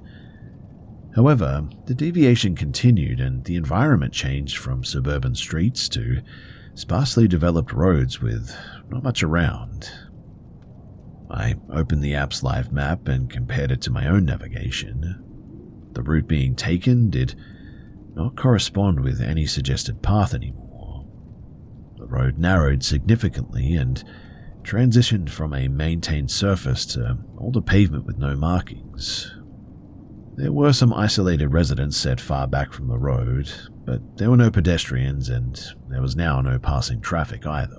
However, the deviation continued and the environment changed from suburban streets to sparsely developed roads with not much around. I opened the app's live map and compared it to my own navigation. The route being taken did not correspond with any suggested path anymore. The road narrowed significantly and transitioned from a maintained surface to older pavement with no markings. There were some isolated residents set far back from the road, but there were no pedestrians and there was now no passing traffic either.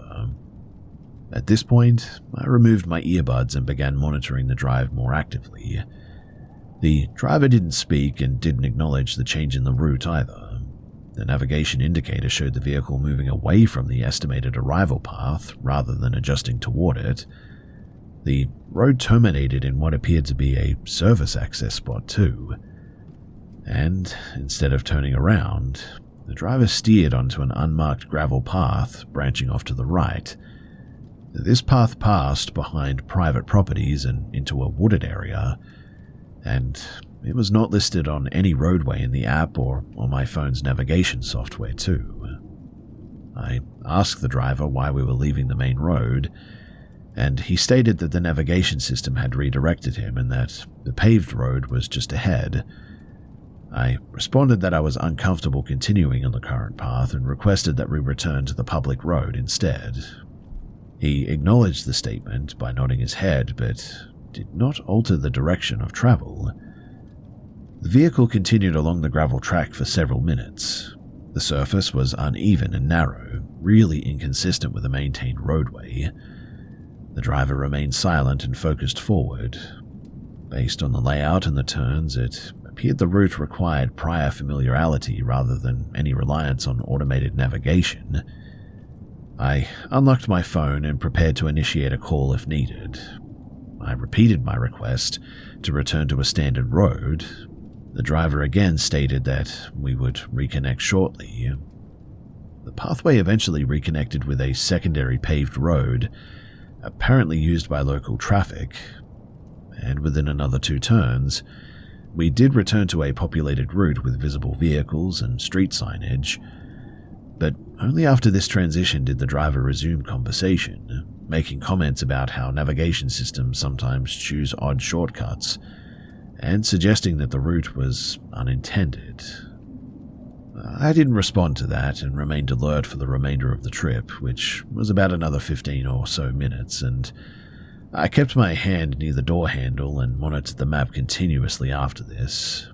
At this point, I removed my earbuds and began monitoring the drive more actively. The driver didn't speak and didn't acknowledge the change in the route either. The navigation indicator showed the vehicle moving away from the estimated arrival path rather than adjusting toward it. The road terminated in what appeared to be a service access spot too. And instead of turning around, the driver steered onto an unmarked gravel path branching off to the right. This path passed behind private properties and into a wooded area, and it was not listed on any roadway in the app or on my phone's navigation software too. I asked the driver why we were leaving the main road, and he stated that the navigation system had redirected him and that the paved road was just ahead. I responded that I was uncomfortable continuing on the current path and requested that we return to the public road instead. He acknowledged the statement by nodding his head, but did not alter the direction of travel. The vehicle continued along the gravel track for several minutes. The surface was uneven and narrow, really inconsistent with a maintained roadway. The driver remained silent and focused forward. Based on the layout and the turns, it appeared the route required prior familiarity rather than any reliance on automated navigation. I unlocked my phone and prepared to initiate a call if needed. I repeated my request to return to a standard road. The driver again stated that we would reconnect shortly. The pathway eventually reconnected with a secondary paved road, apparently used by local traffic, and within another 2 turns, we did return to a populated route with visible vehicles and street signage. But only after this transition did the driver resume conversation, making comments about how navigation systems sometimes choose odd shortcuts, and suggesting that the route was unintended. I didn't respond to that and remained alert for the remainder of the trip, which was about another 15 or so minutes, and I kept my hand near the door handle and monitored the map continuously after this.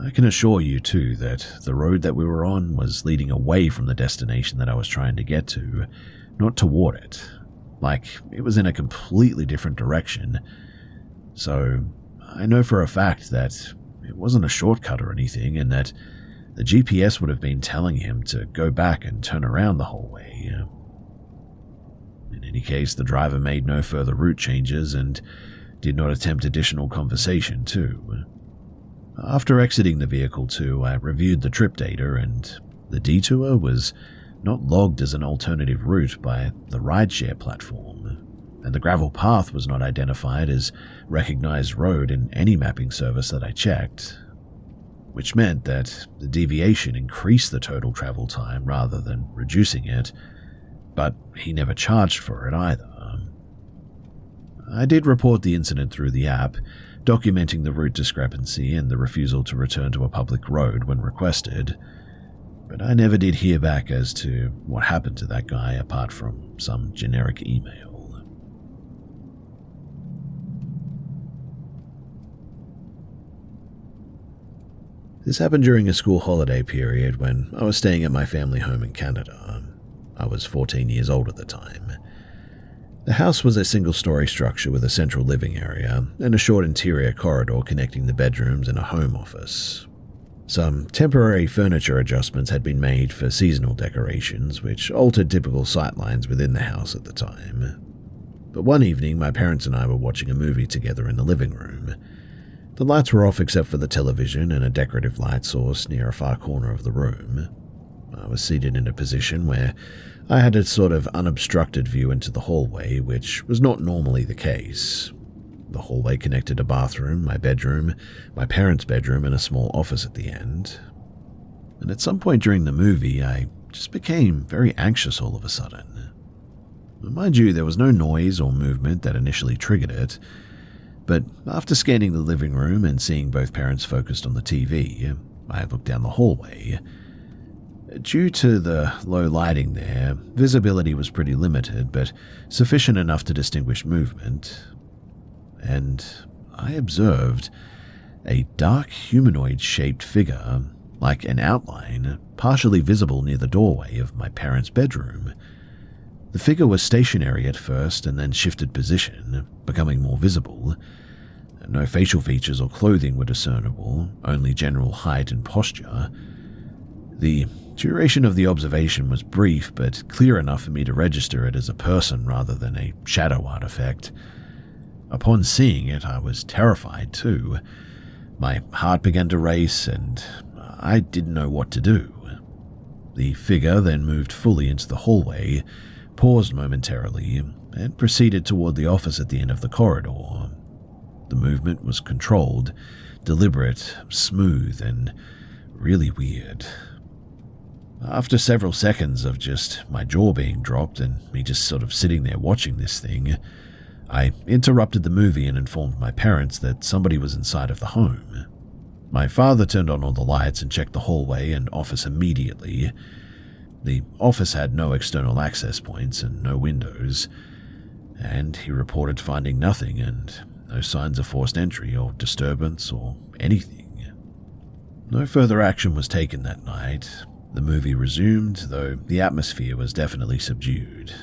I can assure you, too, that the road that we were on was leading away from the destination that I was trying to get to, not toward it. Like, it was in a completely different direction. So, I know for a fact that it wasn't a shortcut or anything, and that the GPS would have been telling him to go back and turn around the whole way. In any case, the driver made no further route changes and did not attempt additional conversation too. After exiting the vehicle too, I reviewed the trip data, and the detour was not logged as an alternative route by the rideshare platform, and the gravel path was not identified as recognized road in any mapping service that I checked, which meant that the deviation increased the total travel time rather than reducing it, but he never charged for it either. I did report the incident through the app, documenting the route discrepancy and the refusal to return to a public road when requested, but I never did hear back as to what happened to that guy apart from some generic email. This happened during a school holiday period when I was staying at my family home in Canada. I was 14 years old at the time. The house was a single-story structure with a central living area and a short interior corridor connecting the bedrooms and a home office. Some temporary furniture adjustments had been made for seasonal decorations, which altered typical sightlines within the house at the time. But one evening, my parents and I were watching a movie together in the living room. The lights were off except for the television and a decorative light source near a far corner of the room. I was seated in a position where I had a sort of unobstructed view into the hallway, which was not normally the case. The hallway connected a bathroom, my bedroom, my parents' bedroom, and a small office at the end. And at some point during the movie, I just became very anxious all of a sudden. Mind you, there was no noise or movement that initially triggered it, but after scanning the living room and seeing both parents focused on the TV, I looked down the hallway. Due to the low lighting there, visibility was pretty limited, but sufficient enough to distinguish movement. And I observed a dark humanoid-shaped figure, like an outline, partially visible near the doorway of my parents' bedroom. The figure was stationary at first and then shifted position, becoming more visible. No facial features or clothing were discernible, only general height and posture. The duration of the observation was brief, but clear enough for me to register it as a person rather than a shadow artifact. Upon seeing it, I was terrified too. My heart began to race, and I didn't know what to do. The figure then moved fully into the hallway, paused momentarily, and proceeded toward the office at the end of the corridor. The movement was controlled, deliberate, smooth, and really weird. After several seconds of just my jaw being dropped and me just sort of sitting there watching this thing, I interrupted the movie and informed my parents that somebody was inside of the home. My father turned on all the lights and checked the hallway and office immediately. The office had no external access points and no windows, and he reported finding nothing and no signs of forced entry or disturbance or anything. No further action was taken that night. The movie resumed, though the atmosphere was definitely subdued.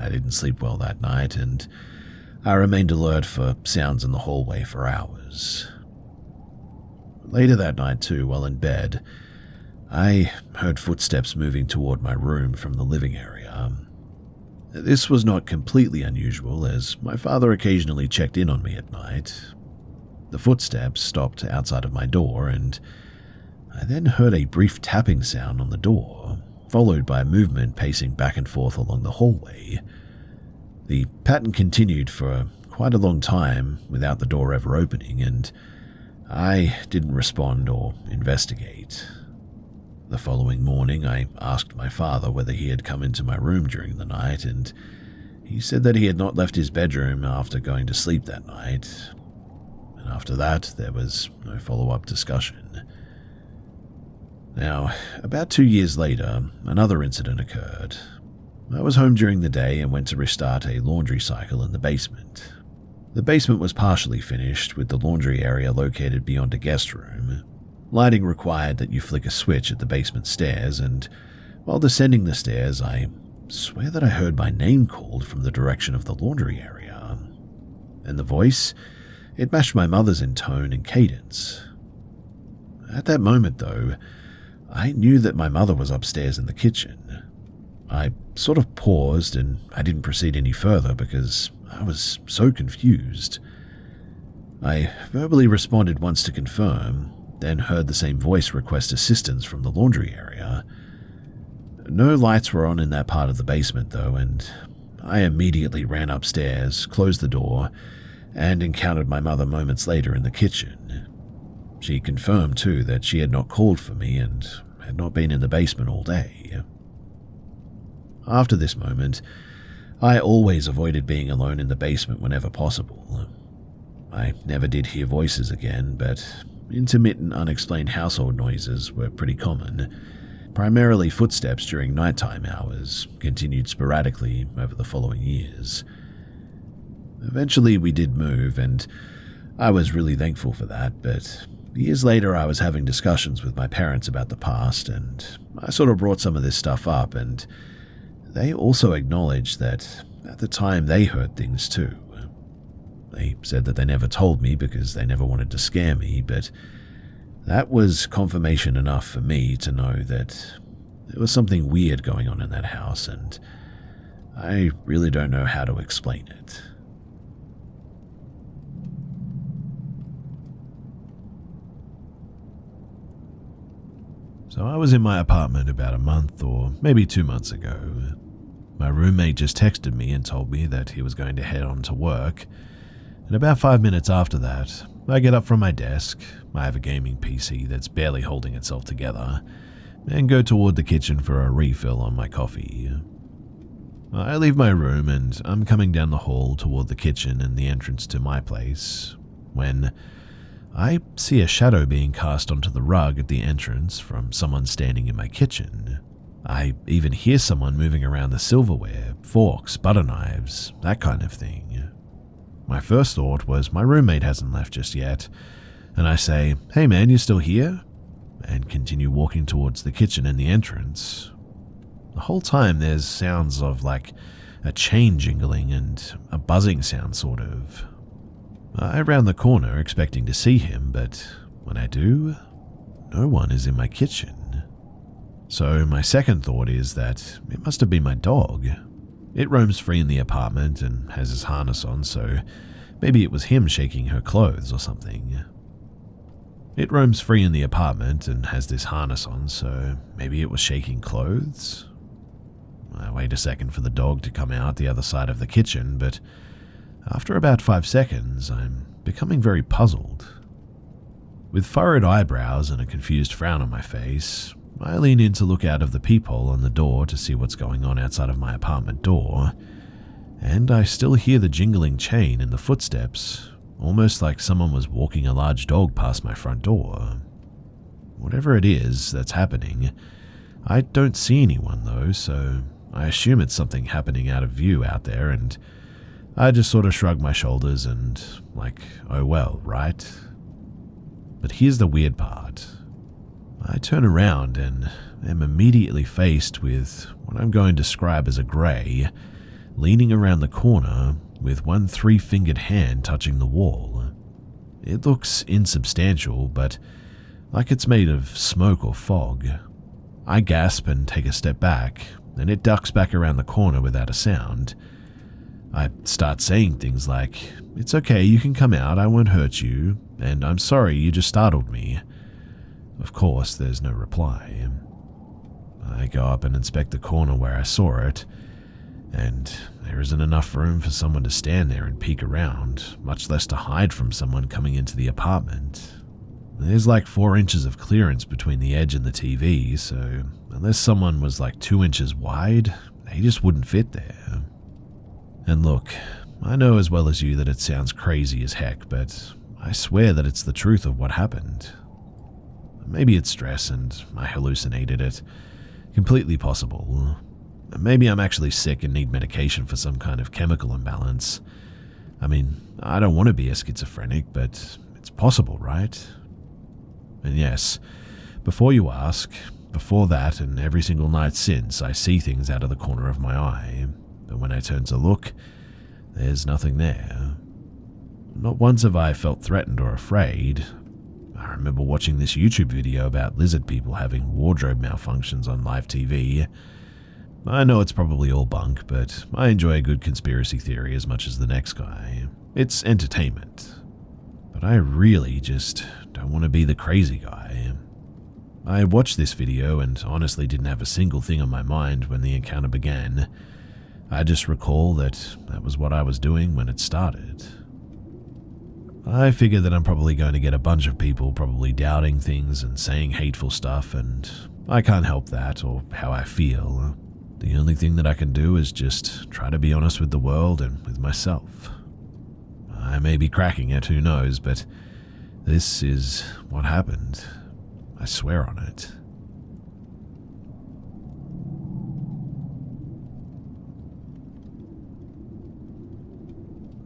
I didn't sleep well that night, and I remained alert for sounds in the hallway for hours. Later that night too, while in bed, I heard footsteps moving toward my room from the living area. This was not completely unusual, as my father occasionally checked in on me at night. The footsteps stopped outside of my door, and I then heard a brief tapping sound on the door, followed by a movement pacing back and forth along the hallway. The pattern continued for quite a long time without the door ever opening, and I didn't respond or investigate. The following morning, I asked my father whether he had come into my room during the night, and he said that he had not left his bedroom after going to sleep that night. And after that, there was no follow-up discussion. Now, about 2 years later, another incident occurred. I was home during the day and went to restart a laundry cycle in the basement. The basement was partially finished, with the laundry area located beyond a guest room. Lighting required that you flick a switch at the basement stairs, and while descending the stairs, I swear that I heard my name called from the direction of the laundry area. And the voice, it matched my mother's in tone and cadence. At that moment, though, I knew that my mother was upstairs in the kitchen. I sort of paused and I didn't proceed any further because I was so confused. I verbally responded once to confirm, then heard the same voice request assistance from the laundry area. No lights were on in that part of the basement though, and I immediately ran upstairs, closed the door, and encountered my mother moments later in the kitchen. She confirmed too that she had not called for me and had not been in the basement all day. After this moment, I always avoided being alone in the basement whenever possible. I never did hear voices again, but intermittent unexplained household noises were pretty common. Primarily footsteps during nighttime hours, continued sporadically over the following years. Eventually we did move, and I was really thankful for that, but years later I was having discussions with my parents about the past, and I sort of brought some of this stuff up, and they also acknowledged that at the time they heard things too. They said that they never told me because they never wanted to scare me, but that was confirmation enough for me to know that there was something weird going on in that house, and I really don't know how to explain it. So I was in my apartment about a month or maybe 2 months ago. My roommate just texted me and told me that he was going to head on to work, and about 5 minutes after that, I get up from my desk, I have a gaming PC that's barely holding itself together, and go toward the kitchen for a refill on my coffee. I leave my room and I'm coming down the hall toward the kitchen and the entrance to my place, when I see a shadow being cast onto the rug at the entrance from someone standing in my kitchen. I even hear someone moving around the silverware, forks, butter knives, that kind of thing. My first thought was my roommate hasn't left just yet, and I say, "Hey man, you still here?" and continue walking towards the kitchen and the entrance. The whole time there's sounds of like a chain jingling and a buzzing sound sort of. I round the corner expecting to see him, but when I do, no one is in my kitchen. So my second thought is that it must have been my dog. It roams free in the apartment and has his harness on, so maybe it was him shaking her clothes or something. It roams free in the apartment and has this harness on, so maybe it was shaking clothes. I wait a second for the dog to come out the other side of the kitchen, but after about 5 seconds, I'm becoming very puzzled. With furrowed eyebrows and a confused frown on my face, I lean in to look out of the peephole on the door to see what's going on outside of my apartment door, and I still hear the jingling chain and the footsteps, almost like someone was walking a large dog past my front door. Whatever it is that's happening, I don't see anyone though, so I assume it's something happening out of view out there, and I just sort of shrug my shoulders and like, oh well, right? But here's the weird part. I turn around and am immediately faced with what I'm going to describe as a grey, leaning around the corner with one 3-fingered hand touching the wall. It looks insubstantial, but like it's made of smoke or fog. I gasp and take a step back, and it ducks back around the corner without a sound. I start saying things like, "It's okay, you can come out, I won't hurt you, and I'm sorry, you just startled me." Of course, there's no reply. I go up and inspect the corner where I saw it, and there isn't enough room for someone to stand there and peek around, much less to hide from someone coming into the apartment. There's like 4 inches of clearance between the edge and the TV, so unless someone was like 2 inches wide, they just wouldn't fit there. And look, I know as well as you that it sounds crazy as heck, but I swear that it's the truth of what happened. Maybe it's stress and I hallucinated it. Completely possible. Maybe I'm actually sick and need medication for some kind of chemical imbalance. I mean, I don't want to be a schizophrenic, but it's possible, right? And yes, before you ask, before that and every single night since, I see things out of the corner of my eye, but when I turn to look, there's nothing there. Not once have I felt threatened or afraid. I remember watching this YouTube video about lizard people having wardrobe malfunctions on live TV, I know it's probably all bunk, but I enjoy a good conspiracy theory as much as the next guy. It's entertainment. But I really just don't want to be the crazy guy. I watched this video and honestly didn't have a single thing on my mind when the encounter began. I just recall that was what I was doing when it started. I figure that I'm probably going to get a bunch of people probably doubting things and saying hateful stuff, and I can't help that or how I feel. The only thing that I can do is just try to be honest with the world and with myself. I may be cracking it, who knows, but this is what happened. I swear on it.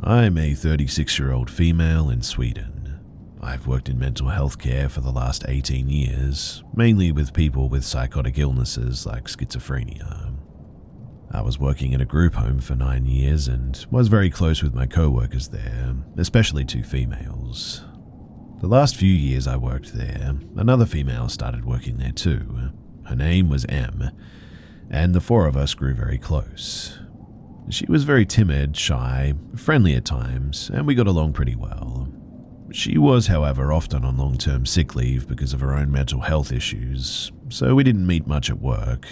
I'm a 36-year-old female in Sweden. I've worked in mental health care for the last 18 years, mainly with people with psychotic illnesses like schizophrenia. I was working at a group home for 9 years and was very close with my co-workers there, especially 2 females. The last few years I worked there, another female started working there too. Her name was M, and the 4 of us grew very close. She was very timid, shy, friendly at times, and we got along pretty well. She was, however, often on long-term sick leave because of her own mental health issues, so we didn't meet much at work,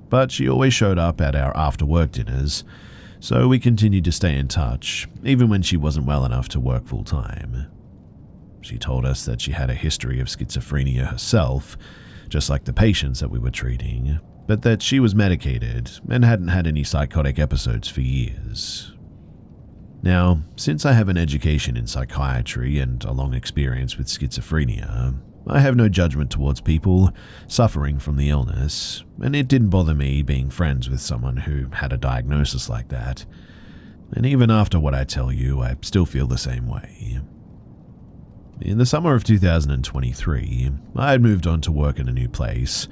but she always showed up at our after-work dinners, so we continued to stay in touch, even when she wasn't well enough to work full-time. She told us that she had a history of schizophrenia herself, just like the patients that we were treating, but that she was medicated and hadn't had any psychotic episodes for years. Now, since I have an education in psychiatry and a long experience with schizophrenia, I have no judgment towards people suffering from the illness, and it didn't bother me being friends with someone who had a diagnosis like that. And even after what I tell you, I still feel the same way. In the summer of 2023, I had moved on to work in a new place,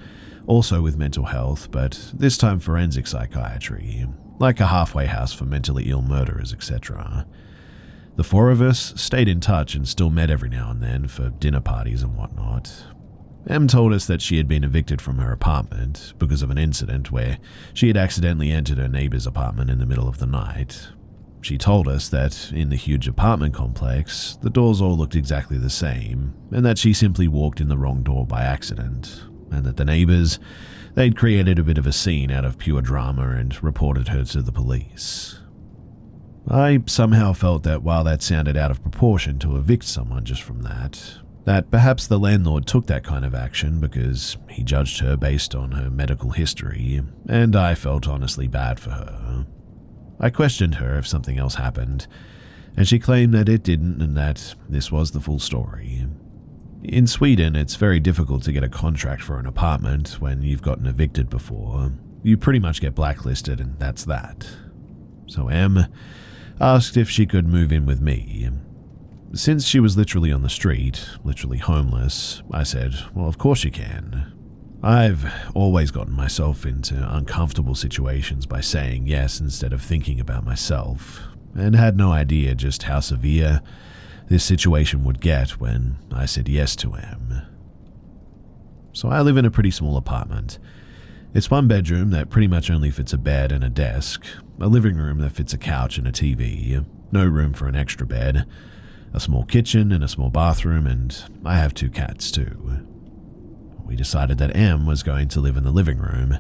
also with mental health, but this time forensic psychiatry, like a halfway house for mentally ill murderers, etc. The 4 of us stayed in touch and still met every now and then for dinner parties and whatnot. Em told us that she had been evicted from her apartment because of an incident where she had accidentally entered her neighbor's apartment in the middle of the night. She told us that in the huge apartment complex, the doors all looked exactly the same, and that she simply walked in the wrong door by accident, and that the neighbors, they'd created a bit of a scene out of pure drama and reported her to the police. I somehow felt that while that sounded out of proportion to evict someone just from that perhaps the landlord took that kind of action because he judged her based on her medical history, and I felt honestly bad for her. I questioned her if something else happened, and she claimed that it didn't and that this was the full story. In Sweden, it's very difficult to get a contract for an apartment when you've gotten evicted before. You pretty much get blacklisted and that's that. So Em asked if she could move in with me. Since she was literally on the street, literally homeless, I said, well, of course you can. I've always gotten myself into uncomfortable situations by saying yes instead of thinking about myself, and had no idea just how severe this situation would get when I said yes to Em. So I live in a pretty small apartment. It's 1 bedroom that pretty much only fits a bed and a desk, a living room that fits a couch and a TV, no room for an extra bed, a small kitchen and a small bathroom, and I have 2 cats too. We decided that Em was going to live in the living room,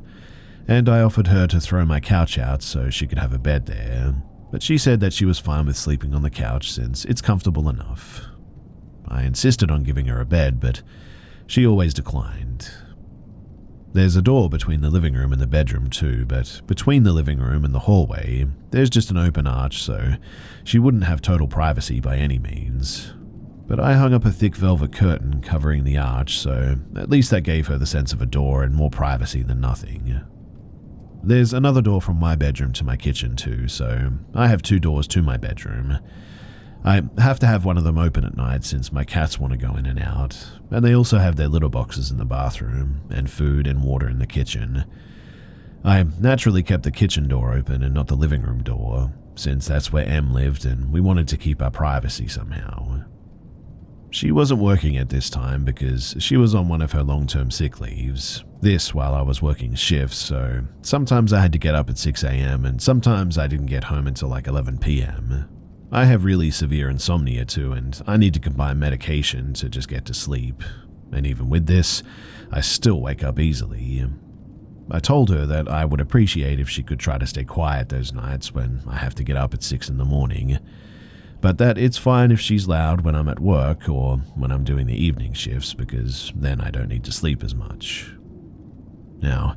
and I offered her to throw my couch out so she could have a bed there, but she said that she was fine with sleeping on the couch since it's comfortable enough. I insisted on giving her a bed, but she always declined. There's a door between the living room and the bedroom too, but between the living room and the hallway, there's just an open arch, so she wouldn't have total privacy by any means. But I hung up a thick velvet curtain covering the arch, so at least that gave her the sense of a door and more privacy than nothing. There's another door from my bedroom to my kitchen too, so I have 2 doors to my bedroom. I have to have one of them open at night since my cats want to go in and out, and they also have their litter boxes in the bathroom, and food and water in the kitchen. I naturally kept the kitchen door open and not the living room door, since that's where Em lived and we wanted to keep our privacy somehow. She wasn't working at this time because she was on one of her long-term sick leaves. This while I was working shifts, so sometimes I had to get up at 6 a.m. and sometimes I didn't get home until like 11 p.m. I have really severe insomnia too, and I need to combine medication to just get to sleep. And even with this, I still wake up easily. I told her that I would appreciate if she could try to stay quiet those nights when I have to get up at 6 in the morning, but that it's fine if she's loud when I'm at work or when I'm doing the evening shifts because then I don't need to sleep as much. Now,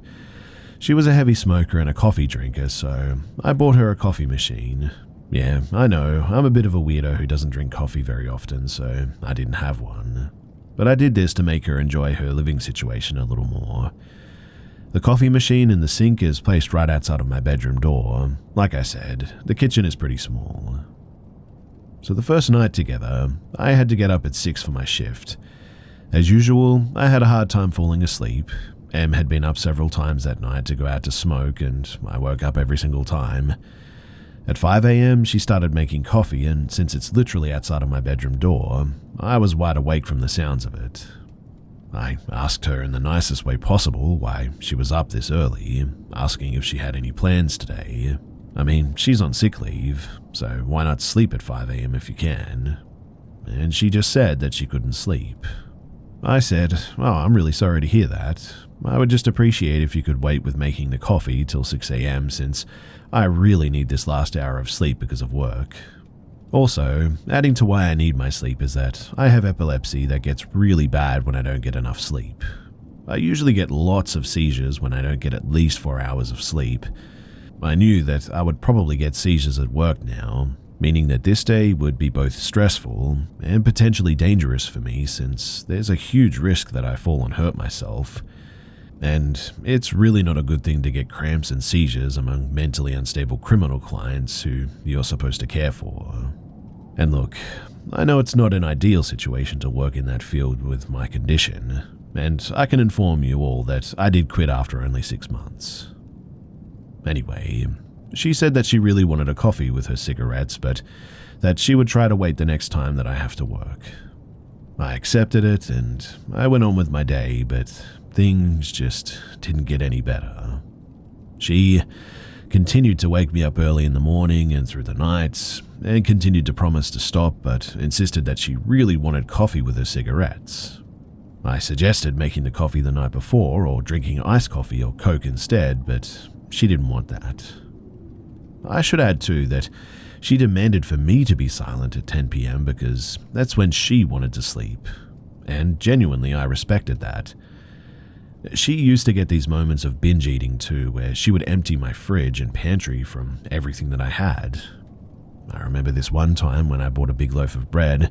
she was a heavy smoker and a coffee drinker, so I bought her a coffee machine. Yeah, I know, I'm a bit of a weirdo who doesn't drink coffee very often, so I didn't have one. But I did this to make her enjoy her living situation a little more. The coffee machine in the sink is placed right outside of my bedroom door. Like I said, the kitchen is pretty small. So the first night together, I had to get up at 6 for my shift. As usual, I had a hard time falling asleep. Em had been up several times that night to go out to smoke, and I woke up every single time. At 5 a.m., she started making coffee, and since it's literally outside of my bedroom door, I was wide awake from the sounds of it. I asked her in the nicest way possible why she was up this early, asking if she had any plans today. I mean, she's on sick leave, so why not sleep at 5 a.m. if you can? And she just said that she couldn't sleep. I said, "Oh, I'm really sorry to hear that. I would just appreciate if you could wait with making the coffee till 6 a.m. since I really need this last hour of sleep because of work." Also, adding to why I need my sleep is that I have epilepsy that gets really bad when I don't get enough sleep. I usually get lots of seizures when I don't get at least 4 hours of sleep. I knew that I would probably get seizures at work now, meaning that this day would be both stressful and potentially dangerous for me since there's a huge risk that I fall and hurt myself. And it's really not a good thing to get cramps and seizures among mentally unstable criminal clients who you're supposed to care for. And look, I know it's not an ideal situation to work in that field with my condition, and I can inform you all that I did quit after only 6 months. Anyway, she said that she really wanted a coffee with her cigarettes, but that she would try to wait the next time that I have to work. I accepted it, and I went on with my day, but things just didn't get any better. She continued to wake me up early in the morning and through the nights, and continued to promise to stop, but insisted that she really wanted coffee with her cigarettes. I suggested making the coffee the night before or drinking iced coffee or Coke instead, but she didn't want that. I should add too that she demanded for me to be silent at 10 p.m. because that's when she wanted to sleep, and genuinely I respected that. She used to get these moments of binge eating too, where she would empty my fridge and pantry from everything that I had. I remember this one time when I bought a big loaf of bread,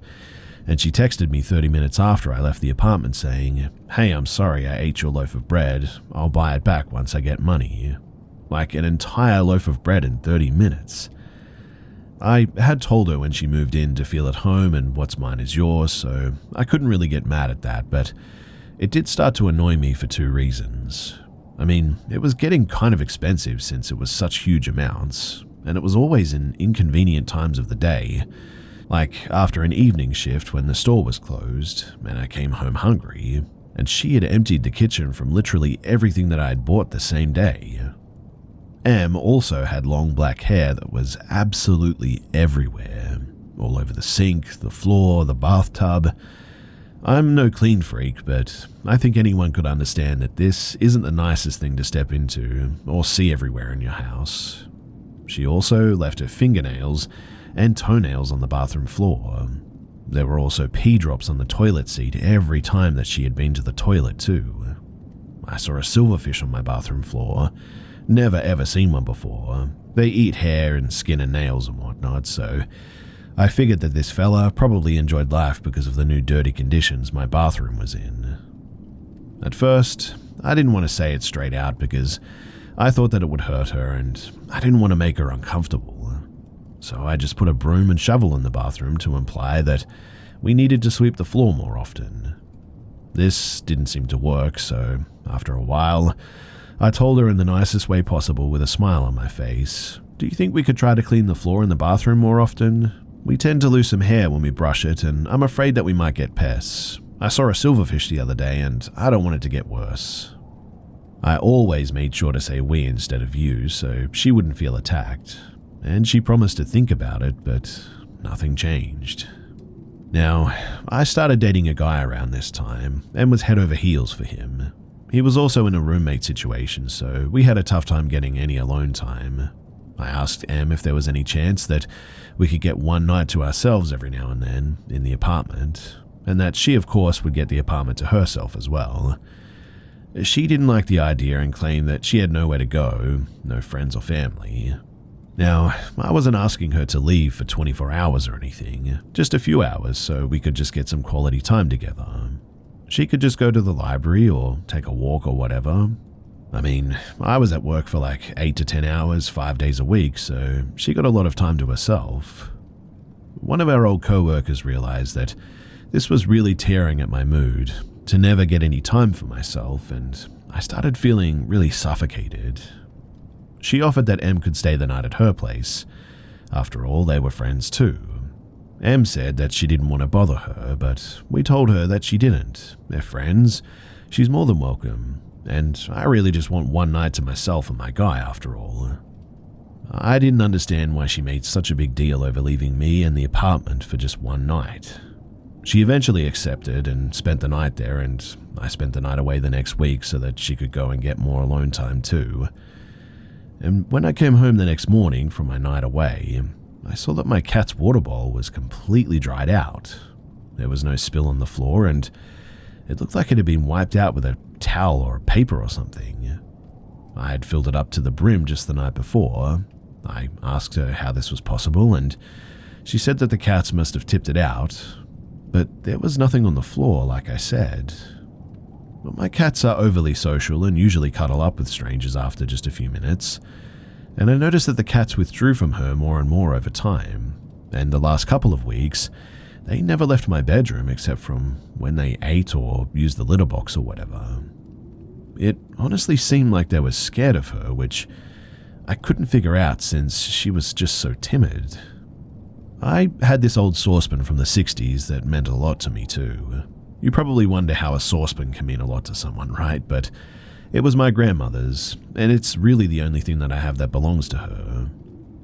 and she texted me 30 minutes after I left the apartment saying, "Hey, I'm sorry I ate your loaf of bread. I'll buy it back once I get money." Like an entire loaf of bread in 30 minutes. I had told her when she moved in to feel at home and what's mine is yours, so I couldn't really get mad at that, but it did start to annoy me for 2 reasons. I mean, it was getting kind of expensive since it was such huge amounts, and it was always in inconvenient times of the day, like after an evening shift when the store was closed and I came home hungry, and she had emptied the kitchen from literally everything that I had bought the same day. Em also had long black hair that was absolutely everywhere, all over the sink, the floor, the bathtub. I'm no clean freak, but I think anyone could understand that this isn't the nicest thing to step into or see everywhere in your house. She also left her fingernails and toenails on the bathroom floor. There were also pee drops on the toilet seat every time that she had been to the toilet too. I saw a silverfish on my bathroom floor. Never ever seen one before. They eat hair and skin and nails and whatnot, so I figured that this fella probably enjoyed life because of the new dirty conditions my bathroom was in. At first, I didn't want to say it straight out because I thought that it would hurt her and I didn't want to make her uncomfortable. So I just put a broom and shovel in the bathroom to imply that we needed to sweep the floor more often. This didn't seem to work, so after a while, I told her in the nicest way possible with a smile on my face, "Do you think we could try to clean the floor in the bathroom more often? We tend to lose some hair when we brush it, and I'm afraid that we might get pests. I saw a silverfish the other day, and I don't want it to get worse. I always made sure to say we instead of you, so she wouldn't feel attacked. And she promised to think about it, but nothing changed. Now, I started dating a guy around this time, and was head over heels for him. He was also in a roommate situation, so we had a tough time getting any alone time. I asked Em if there was any chance that we could get one night to ourselves every now and then in the apartment, and that she, of course, would get the apartment to herself as well. She didn't like the idea and claimed that she had nowhere to go, no friends or family. Now, I wasn't asking her to leave for 24 hours or anything, just a few hours so we could just get some quality time together. She could just go to the library or take a walk or whatever. I mean, I was at work for like 8 to 10 hours, 5 days a week, so she got a lot of time to herself. One of our old co-workers realized that this was really tearing at my mood, to never get any time for myself, and I started feeling really suffocated. She offered that Em could stay the night at her place. After all, they were friends too. Em said that she didn't want to bother her, but we told her that she didn't. They're friends. She's more than welcome. And I really just want one night to myself and my guy after all. I didn't understand why she made such a big deal over leaving me and the apartment for just one night. She eventually accepted and spent the night there, and I spent the night away the next week so that she could go and get more alone time too. And when I came home the next morning from my night away, I saw that my cat's water bowl was completely dried out. There was no spill on the floor, and it looked like it had been wiped out with a towel or a paper or something. I had filled it up to the brim just the night before. I asked her how this was possible, and she said that the cats must have tipped it out, but there was nothing on the floor, like I said. But my cats are overly social and usually cuddle up with strangers after just a few minutes, and I noticed that the cats withdrew from her more and more over time, and the last couple of weeks, they never left my bedroom except from when they ate or used the litter box or whatever. It honestly seemed like they were scared of her, which I couldn't figure out since she was just so timid. I had this old saucepan from the 60s that meant a lot to me too. You probably wonder how a saucepan can mean a lot to someone, right? But it was my grandmother's, and it's really the only thing that I have that belongs to her.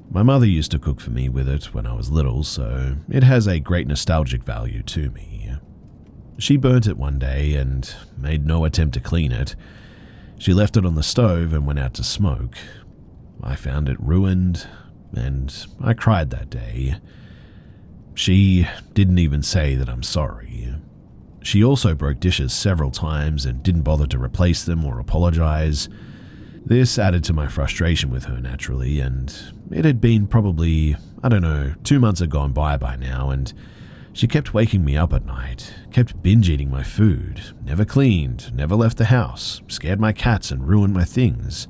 My mother used to cook for me with it when I was little, so it has a great nostalgic value to me. She burnt it one day and made no attempt to clean it. She left it on the stove and went out to smoke. I found it ruined, and I cried that day. She didn't even say that I'm sorry. She also broke dishes several times and didn't bother to replace them or apologize. This added to my frustration with her naturally, and it had been probably, 2 months had gone by now, and she kept waking me up at night, kept binge eating my food, never cleaned, never left the house, scared my cats and ruined my things.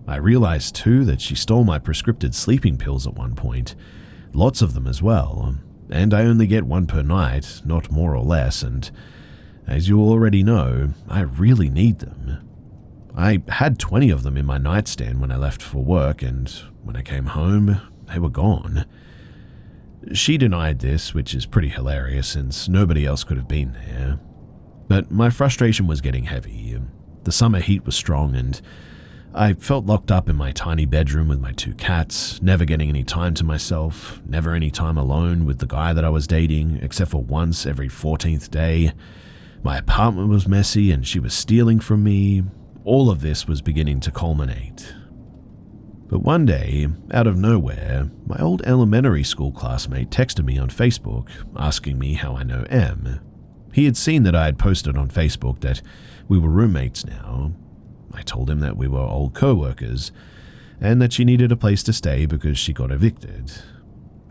I realized too that she stole my prescripted sleeping pills at one point, lots of them as well, and I only get one per night, not more or less, and as you already know, I really need them. I had 20 of them in my nightstand when I left for work, and when I came home, they were gone. She denied this, which is pretty hilarious since nobody else could have been there. But my frustration was getting heavy. The summer heat was strong, and I felt locked up in my tiny bedroom with my 2 cats, never getting any time to myself, never any time alone with the guy that I was dating, except for once every 14th day. My apartment was messy and she was stealing from me. All of this was beginning to culminate. But one day, out of nowhere, my old elementary school classmate texted me on Facebook asking me how I know Em. He had seen that I had posted on Facebook that we were roommates now. I told him that we were old co-workers and that she needed a place to stay because she got evicted.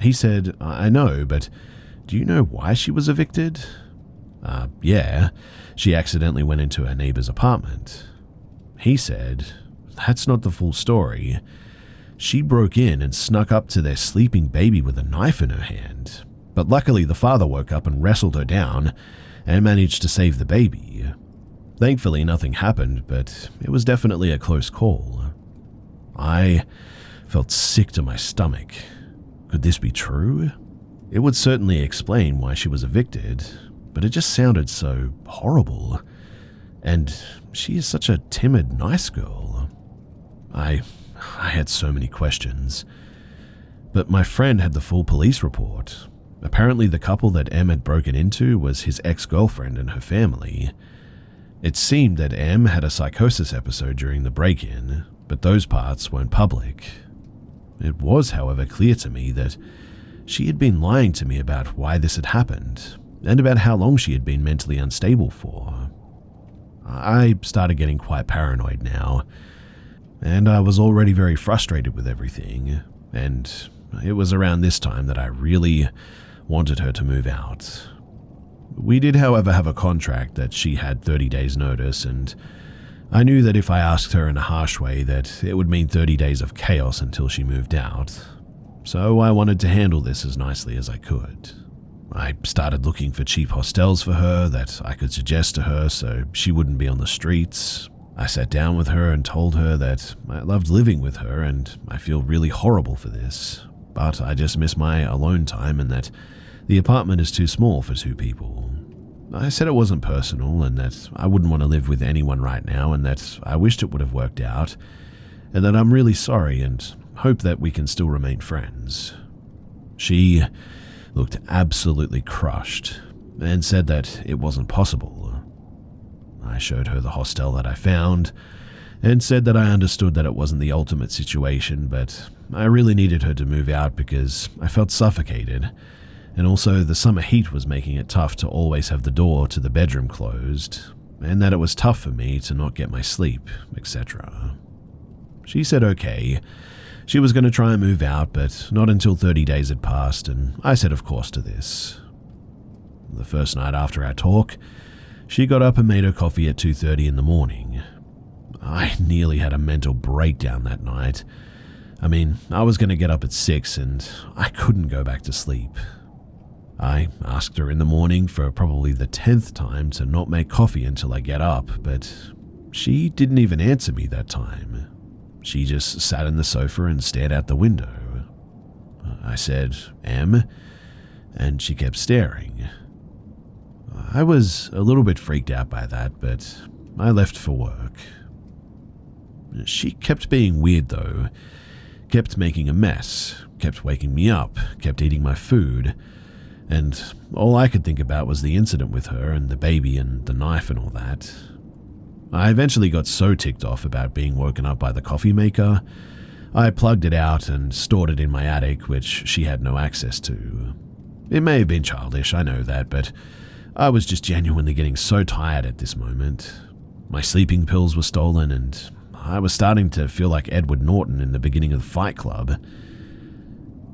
He said, I know, but do you know why she was evicted? Yeah, she accidentally went into her neighbor's apartment. He said, that's not the full story. She broke in and snuck up to their sleeping baby with a knife in her hand, but luckily the father woke up and wrestled her down and managed to save the baby. Thankfully, nothing happened, but it was definitely a close call. I felt sick to my stomach. Could this be true? It would certainly explain why she was evicted, but it just sounded so horrible. And she is such a timid, nice girl. I had so many questions. But my friend had the full police report. Apparently the couple that M had broken into was his ex-girlfriend and her family. It seemed that M had a psychosis episode during the break-in, but those parts weren't public. It was, however, clear to me that she had been lying to me about why this had happened, and about how long she had been mentally unstable for. I started getting quite paranoid now, and I was already very frustrated with everything, and it was around this time that I really wanted her to move out. We did, however, have a contract that she had 30 days notice, and I knew that if I asked her in a harsh way that it would mean 30 days of chaos until she moved out. So I wanted to handle this as nicely as I could. I started looking for cheap hostels for her that I could suggest to her so she wouldn't be on the streets. I sat down with her and told her that I loved living with her and I feel really horrible for this, but I just miss my alone time and that the apartment is too small for 2 people. I said it wasn't personal and that I wouldn't want to live with anyone right now and that I wished it would have worked out and that I'm really sorry and hope that we can still remain friends. She looked absolutely crushed and said that it wasn't possible. I showed her the hostel that I found and said that I understood that it wasn't the ultimate situation, but I really needed her to move out because I felt suffocated, and also the summer heat was making it tough to always have the door to the bedroom closed, and that it was tough for me to not get my sleep, etc. She said okay. She was going to try and move out, but not until 30 days had passed, and I said of course to this. The first night after our talk, she got up and made her coffee at 2:30 in the morning. I nearly had a mental breakdown that night. I mean, I was going to get up at 6 and I couldn't go back to sleep. I asked her in the morning for probably the 10th time to not make coffee until I get up, but she didn't even answer me that time. She just sat in the sofa and stared out the window. I said, "Em?" and she kept staring. I was a little bit freaked out by that, but I left for work. She kept being weird though, kept making a mess, kept waking me up, kept eating my food, and all I could think about was the incident with her and the baby and the knife and all that. I eventually got so ticked off about being woken up by the coffee maker, I plugged it out and stored it in my attic, which she had no access to. It may have been childish, I know that, but I was just genuinely getting so tired at this moment. My sleeping pills were stolen and I was starting to feel like Edward Norton in the beginning of Fight Club.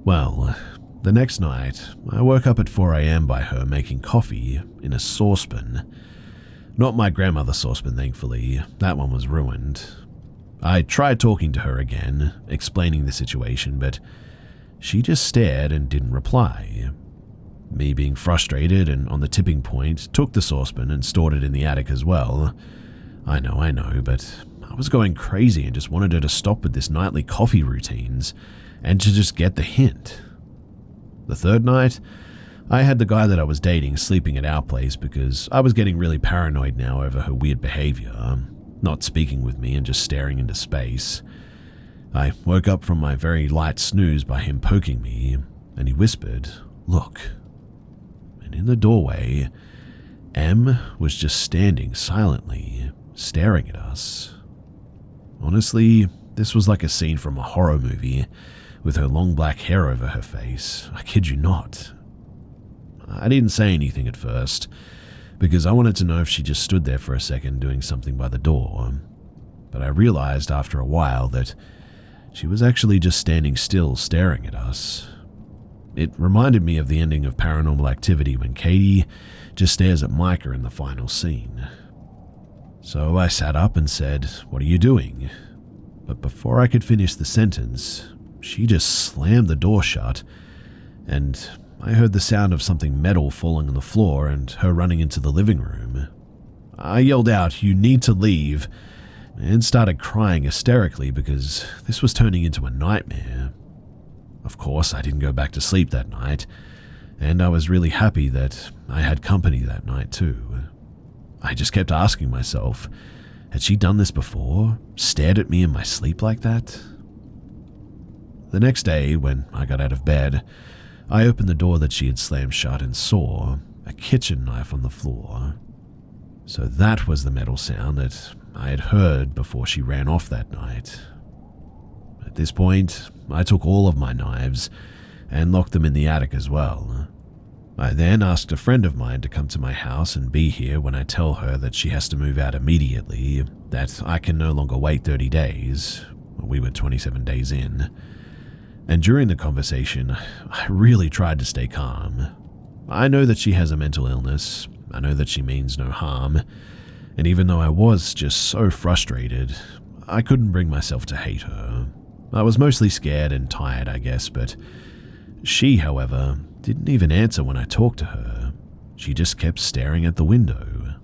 Well, the next night, I woke up at 4 a.m. by her making coffee in a saucepan. Not my grandmother's saucepan, thankfully. That one was ruined. I tried talking to her again, explaining the situation, but she just stared and didn't reply. Me being frustrated and on the tipping point, took the saucepan and stored it in the attic as well. I know, but I was going crazy and just wanted her to stop with this nightly coffee routines and to just get the hint. The third night, I had the guy that I was dating sleeping at our place because I was getting really paranoid now over her weird behavior, not speaking with me and just staring into space. I woke up from my very light snooze by him poking me, and he whispered, "Look." And in the doorway, M was just standing silently, staring at us. Honestly, this was like a scene from a horror movie, with her long black hair over her face. I kid you not. I didn't say anything at first, because I wanted to know if she just stood there for a second doing something by the door, but I realized after a while that she was actually just standing still staring at us. It reminded me of the ending of Paranormal Activity when Katie just stares at Micah in the final scene. So I sat up and said, "What are you doing?" But before I could finish the sentence, she just slammed the door shut, and I heard the sound of something metal falling on the floor and her running into the living room. I yelled out, "You need to leave," and started crying hysterically because this was turning into a nightmare. Of course, I didn't go back to sleep that night. and I was really happy that I had company that night too. I just kept asking myself, had she done this before? Stared at me in my sleep like that? The next day, when I got out of bed, I opened the door that she had slammed shut and saw a kitchen knife on the floor. So that was the metal sound that I had heard before she ran off that night. At this point, I took all of my knives and locked them in the attic as well. I then asked a friend of mine to come to my house and be here when I tell her that she has to move out immediately, that I can no longer wait 30 days. We were 27 days in. And during the conversation, I really tried to stay calm. I know that she has a mental illness. I know that she means no harm. And even though I was just so frustrated, I couldn't bring myself to hate her. I was mostly scared and tired, I guess, but she, however, didn't even answer when I talked to her. She just kept staring at the window.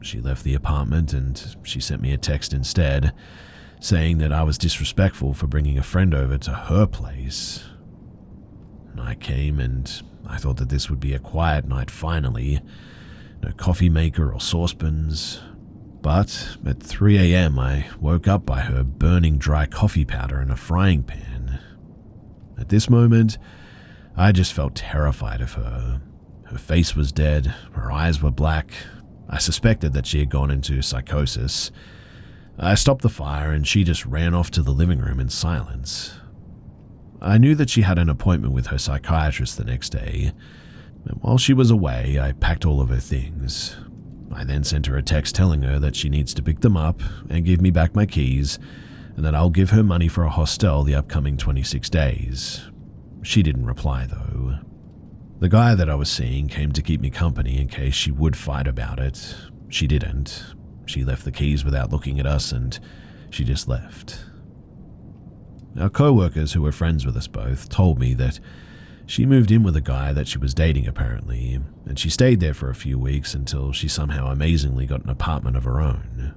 She left the apartment and she sent me a text instead, saying that I was disrespectful for bringing a friend over to her place. I came and I thought that this would be a quiet night finally. No coffee maker or saucepans. But at 3 a.m. I woke up by her burning dry coffee powder in a frying pan. At this moment, I just felt terrified of her. Her face was dead, her eyes were black. I suspected that she had gone into psychosis. I stopped the fire and she just ran off to the living room in silence. I knew that she had an appointment with her psychiatrist the next day, and while she was away, I packed all of her things. I then sent her a text telling her that she needs to pick them up and give me back my keys, and that I'll give her money for a hostel the upcoming 26 days. She didn't reply though. The guy that I was seeing came to keep me company in case she would fight about it. She didn't. She left the keys without looking at us and she just left. Our co-workers who were friends with us both told me that she moved in with a guy that she was dating apparently, and she stayed there for a few weeks until she somehow amazingly got an apartment of her own.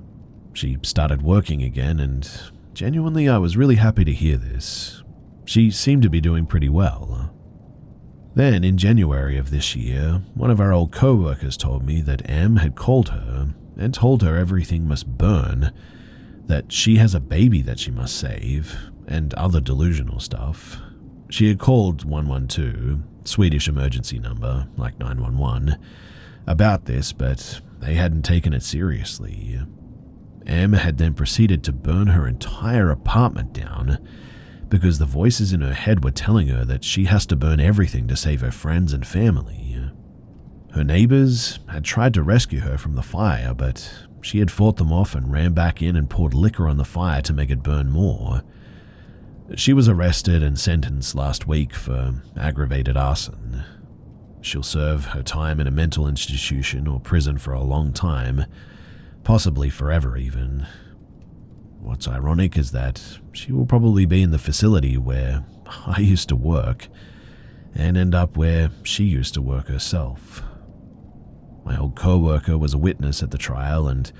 She started working again and genuinely I was really happy to hear this. She seemed to be doing pretty well. Then in January of this year, one of our old co-workers told me that Em had called her and told her everything must burn, that she has a baby that she must save, and other delusional stuff. She had called 112, Swedish emergency number, like 911, about this, but they hadn't taken it seriously. Em had then proceeded to burn her entire apartment down because the voices in her head were telling her that she has to burn everything to save her friends and family. Her neighbors had tried to rescue her from the fire, but she had fought them off and ran back in and poured liquor on the fire to make it burn more. She was arrested and sentenced last week for aggravated arson. She'll serve her time in a mental institution or prison for a long time, possibly forever even. What's ironic is that she will probably be in the facility where I used to work and end up where she used to work herself. My old co-worker was a witness at the trial and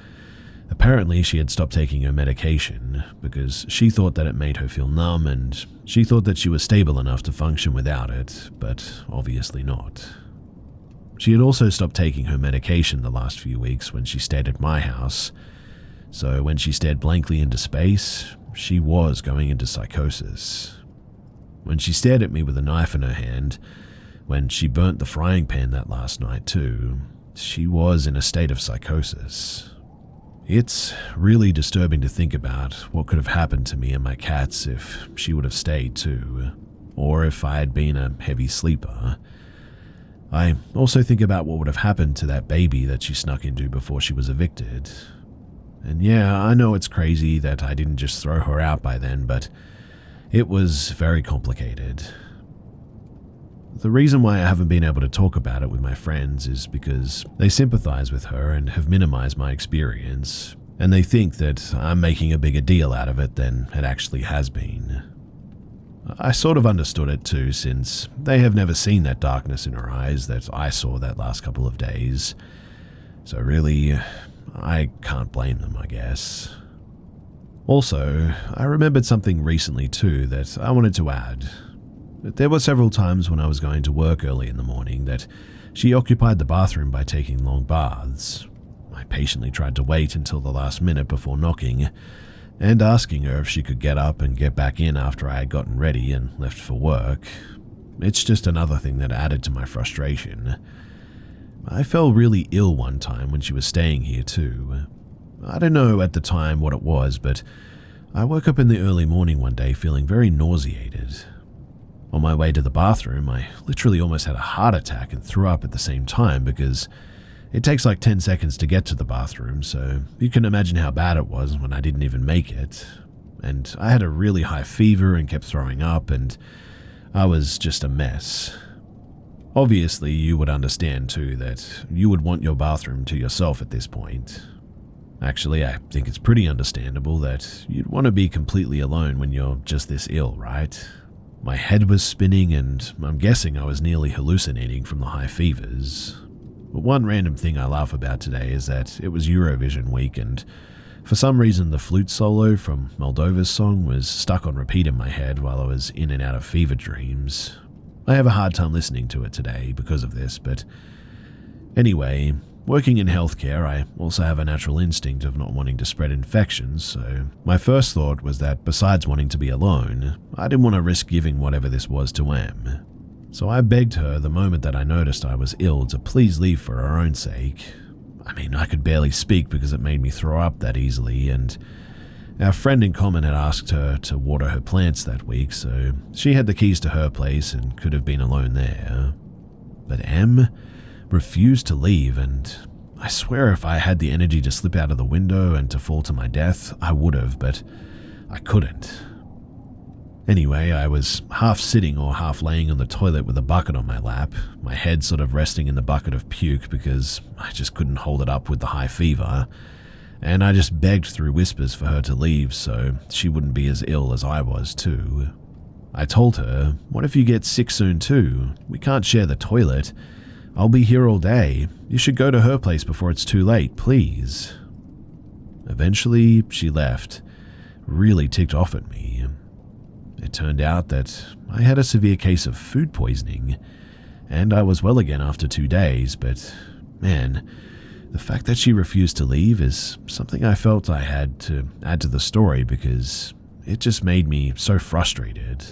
apparently she had stopped taking her medication because she thought that it made her feel numb and she thought that she was stable enough to function without it, but obviously not. She had also stopped taking her medication the last few weeks when she stayed at my house, so when she stared blankly into space, she was going into psychosis. When she stared at me with a knife in her hand, when she burnt the frying pan that last night too, she was in a state of psychosis. It's really disturbing to think about what could have happened to me and my cats if she would have stayed too, or if I had been a heavy sleeper. I also think about what would have happened to that baby that she snuck into before she was evicted. And yeah, I know it's crazy that I didn't just throw her out by then, but it was very complicated. The reason why I haven't been able to talk about it with my friends is because they sympathize with her and have minimized my experience, and they think that I'm making a bigger deal out of it than it actually has been. I sort of understood it too, since they have never seen that darkness in her eyes that I saw that last couple of days. So really, I can't blame them, I guess. Also, I remembered something recently too that I wanted to add. But there were several times when I was going to work early in the morning that she occupied the bathroom by taking long baths. I patiently tried to wait until the last minute before knocking and asking her if she could get up and get back in after I had gotten ready and left for work. It's just another thing that added to my frustration. I fell really ill one time when she was staying here too. I don't know at the time what it was, but I woke up in the early morning one day feeling very nauseated. On my way to the bathroom, I literally almost had a heart attack and threw up at the same time because it takes like 10 seconds to get to the bathroom, so you can imagine how bad it was when I didn't even make it. And I had a really high fever and kept throwing up, and I was just a mess. Obviously, you would understand too that you would want your bathroom to yourself at this point. Actually, I think it's pretty understandable that you'd want to be completely alone when you're just this ill, right? My head was spinning, and I'm guessing I was nearly hallucinating from the high fevers. But one random thing I laugh about today is that it was Eurovision week, and for some reason the flute solo from Moldova's song was stuck on repeat in my head while I was in and out of fever dreams. I have a hard time listening to it today because of this, but anyway, working in healthcare, I also have a natural instinct of not wanting to spread infections, so my first thought was that besides wanting to be alone, I didn't want to risk giving whatever this was to Em. So I begged her the moment that I noticed I was ill to please leave for her own sake. I mean, I could barely speak because it made me throw up that easily, and our friend in common had asked her to water her plants that week, so she had the keys to her place and could have been alone there. But Em refused to leave, and I swear if I had the energy to slip out of the window and to fall to my death, I would have, but I couldn't. Anyway, I was half sitting or half laying on the toilet with a bucket on my lap, my head sort of resting in the bucket of puke because I just couldn't hold it up with the high fever, and I just begged through whispers for her to leave so she wouldn't be as ill as I was too. I told her, "What if you get sick soon too? We can't share the toilet. I'll be here all day. You should go to her place before it's too late, please." Eventually, she left, really ticked off at me. It turned out that I had a severe case of food poisoning, and I was well again after 2 days, but man, the fact that she refused to leave is something I felt I had to add to the story because it just made me so frustrated.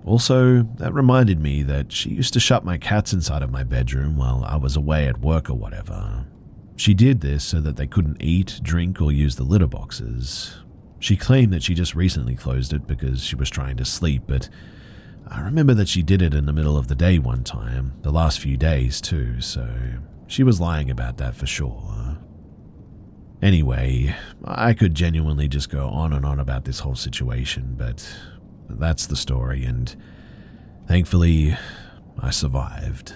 Also, that reminded me that she used to shut my cats inside of my bedroom while I was away at work or whatever. She did this so that they couldn't eat, drink, or use the litter boxes. She claimed that she just recently closed it because she was trying to sleep, but I remember that she did it in the middle of the day one time, the last few days too, so she was lying about that for sure. Anyway, I could genuinely just go on and on about this whole situation, but that's the story, and thankfully, I survived.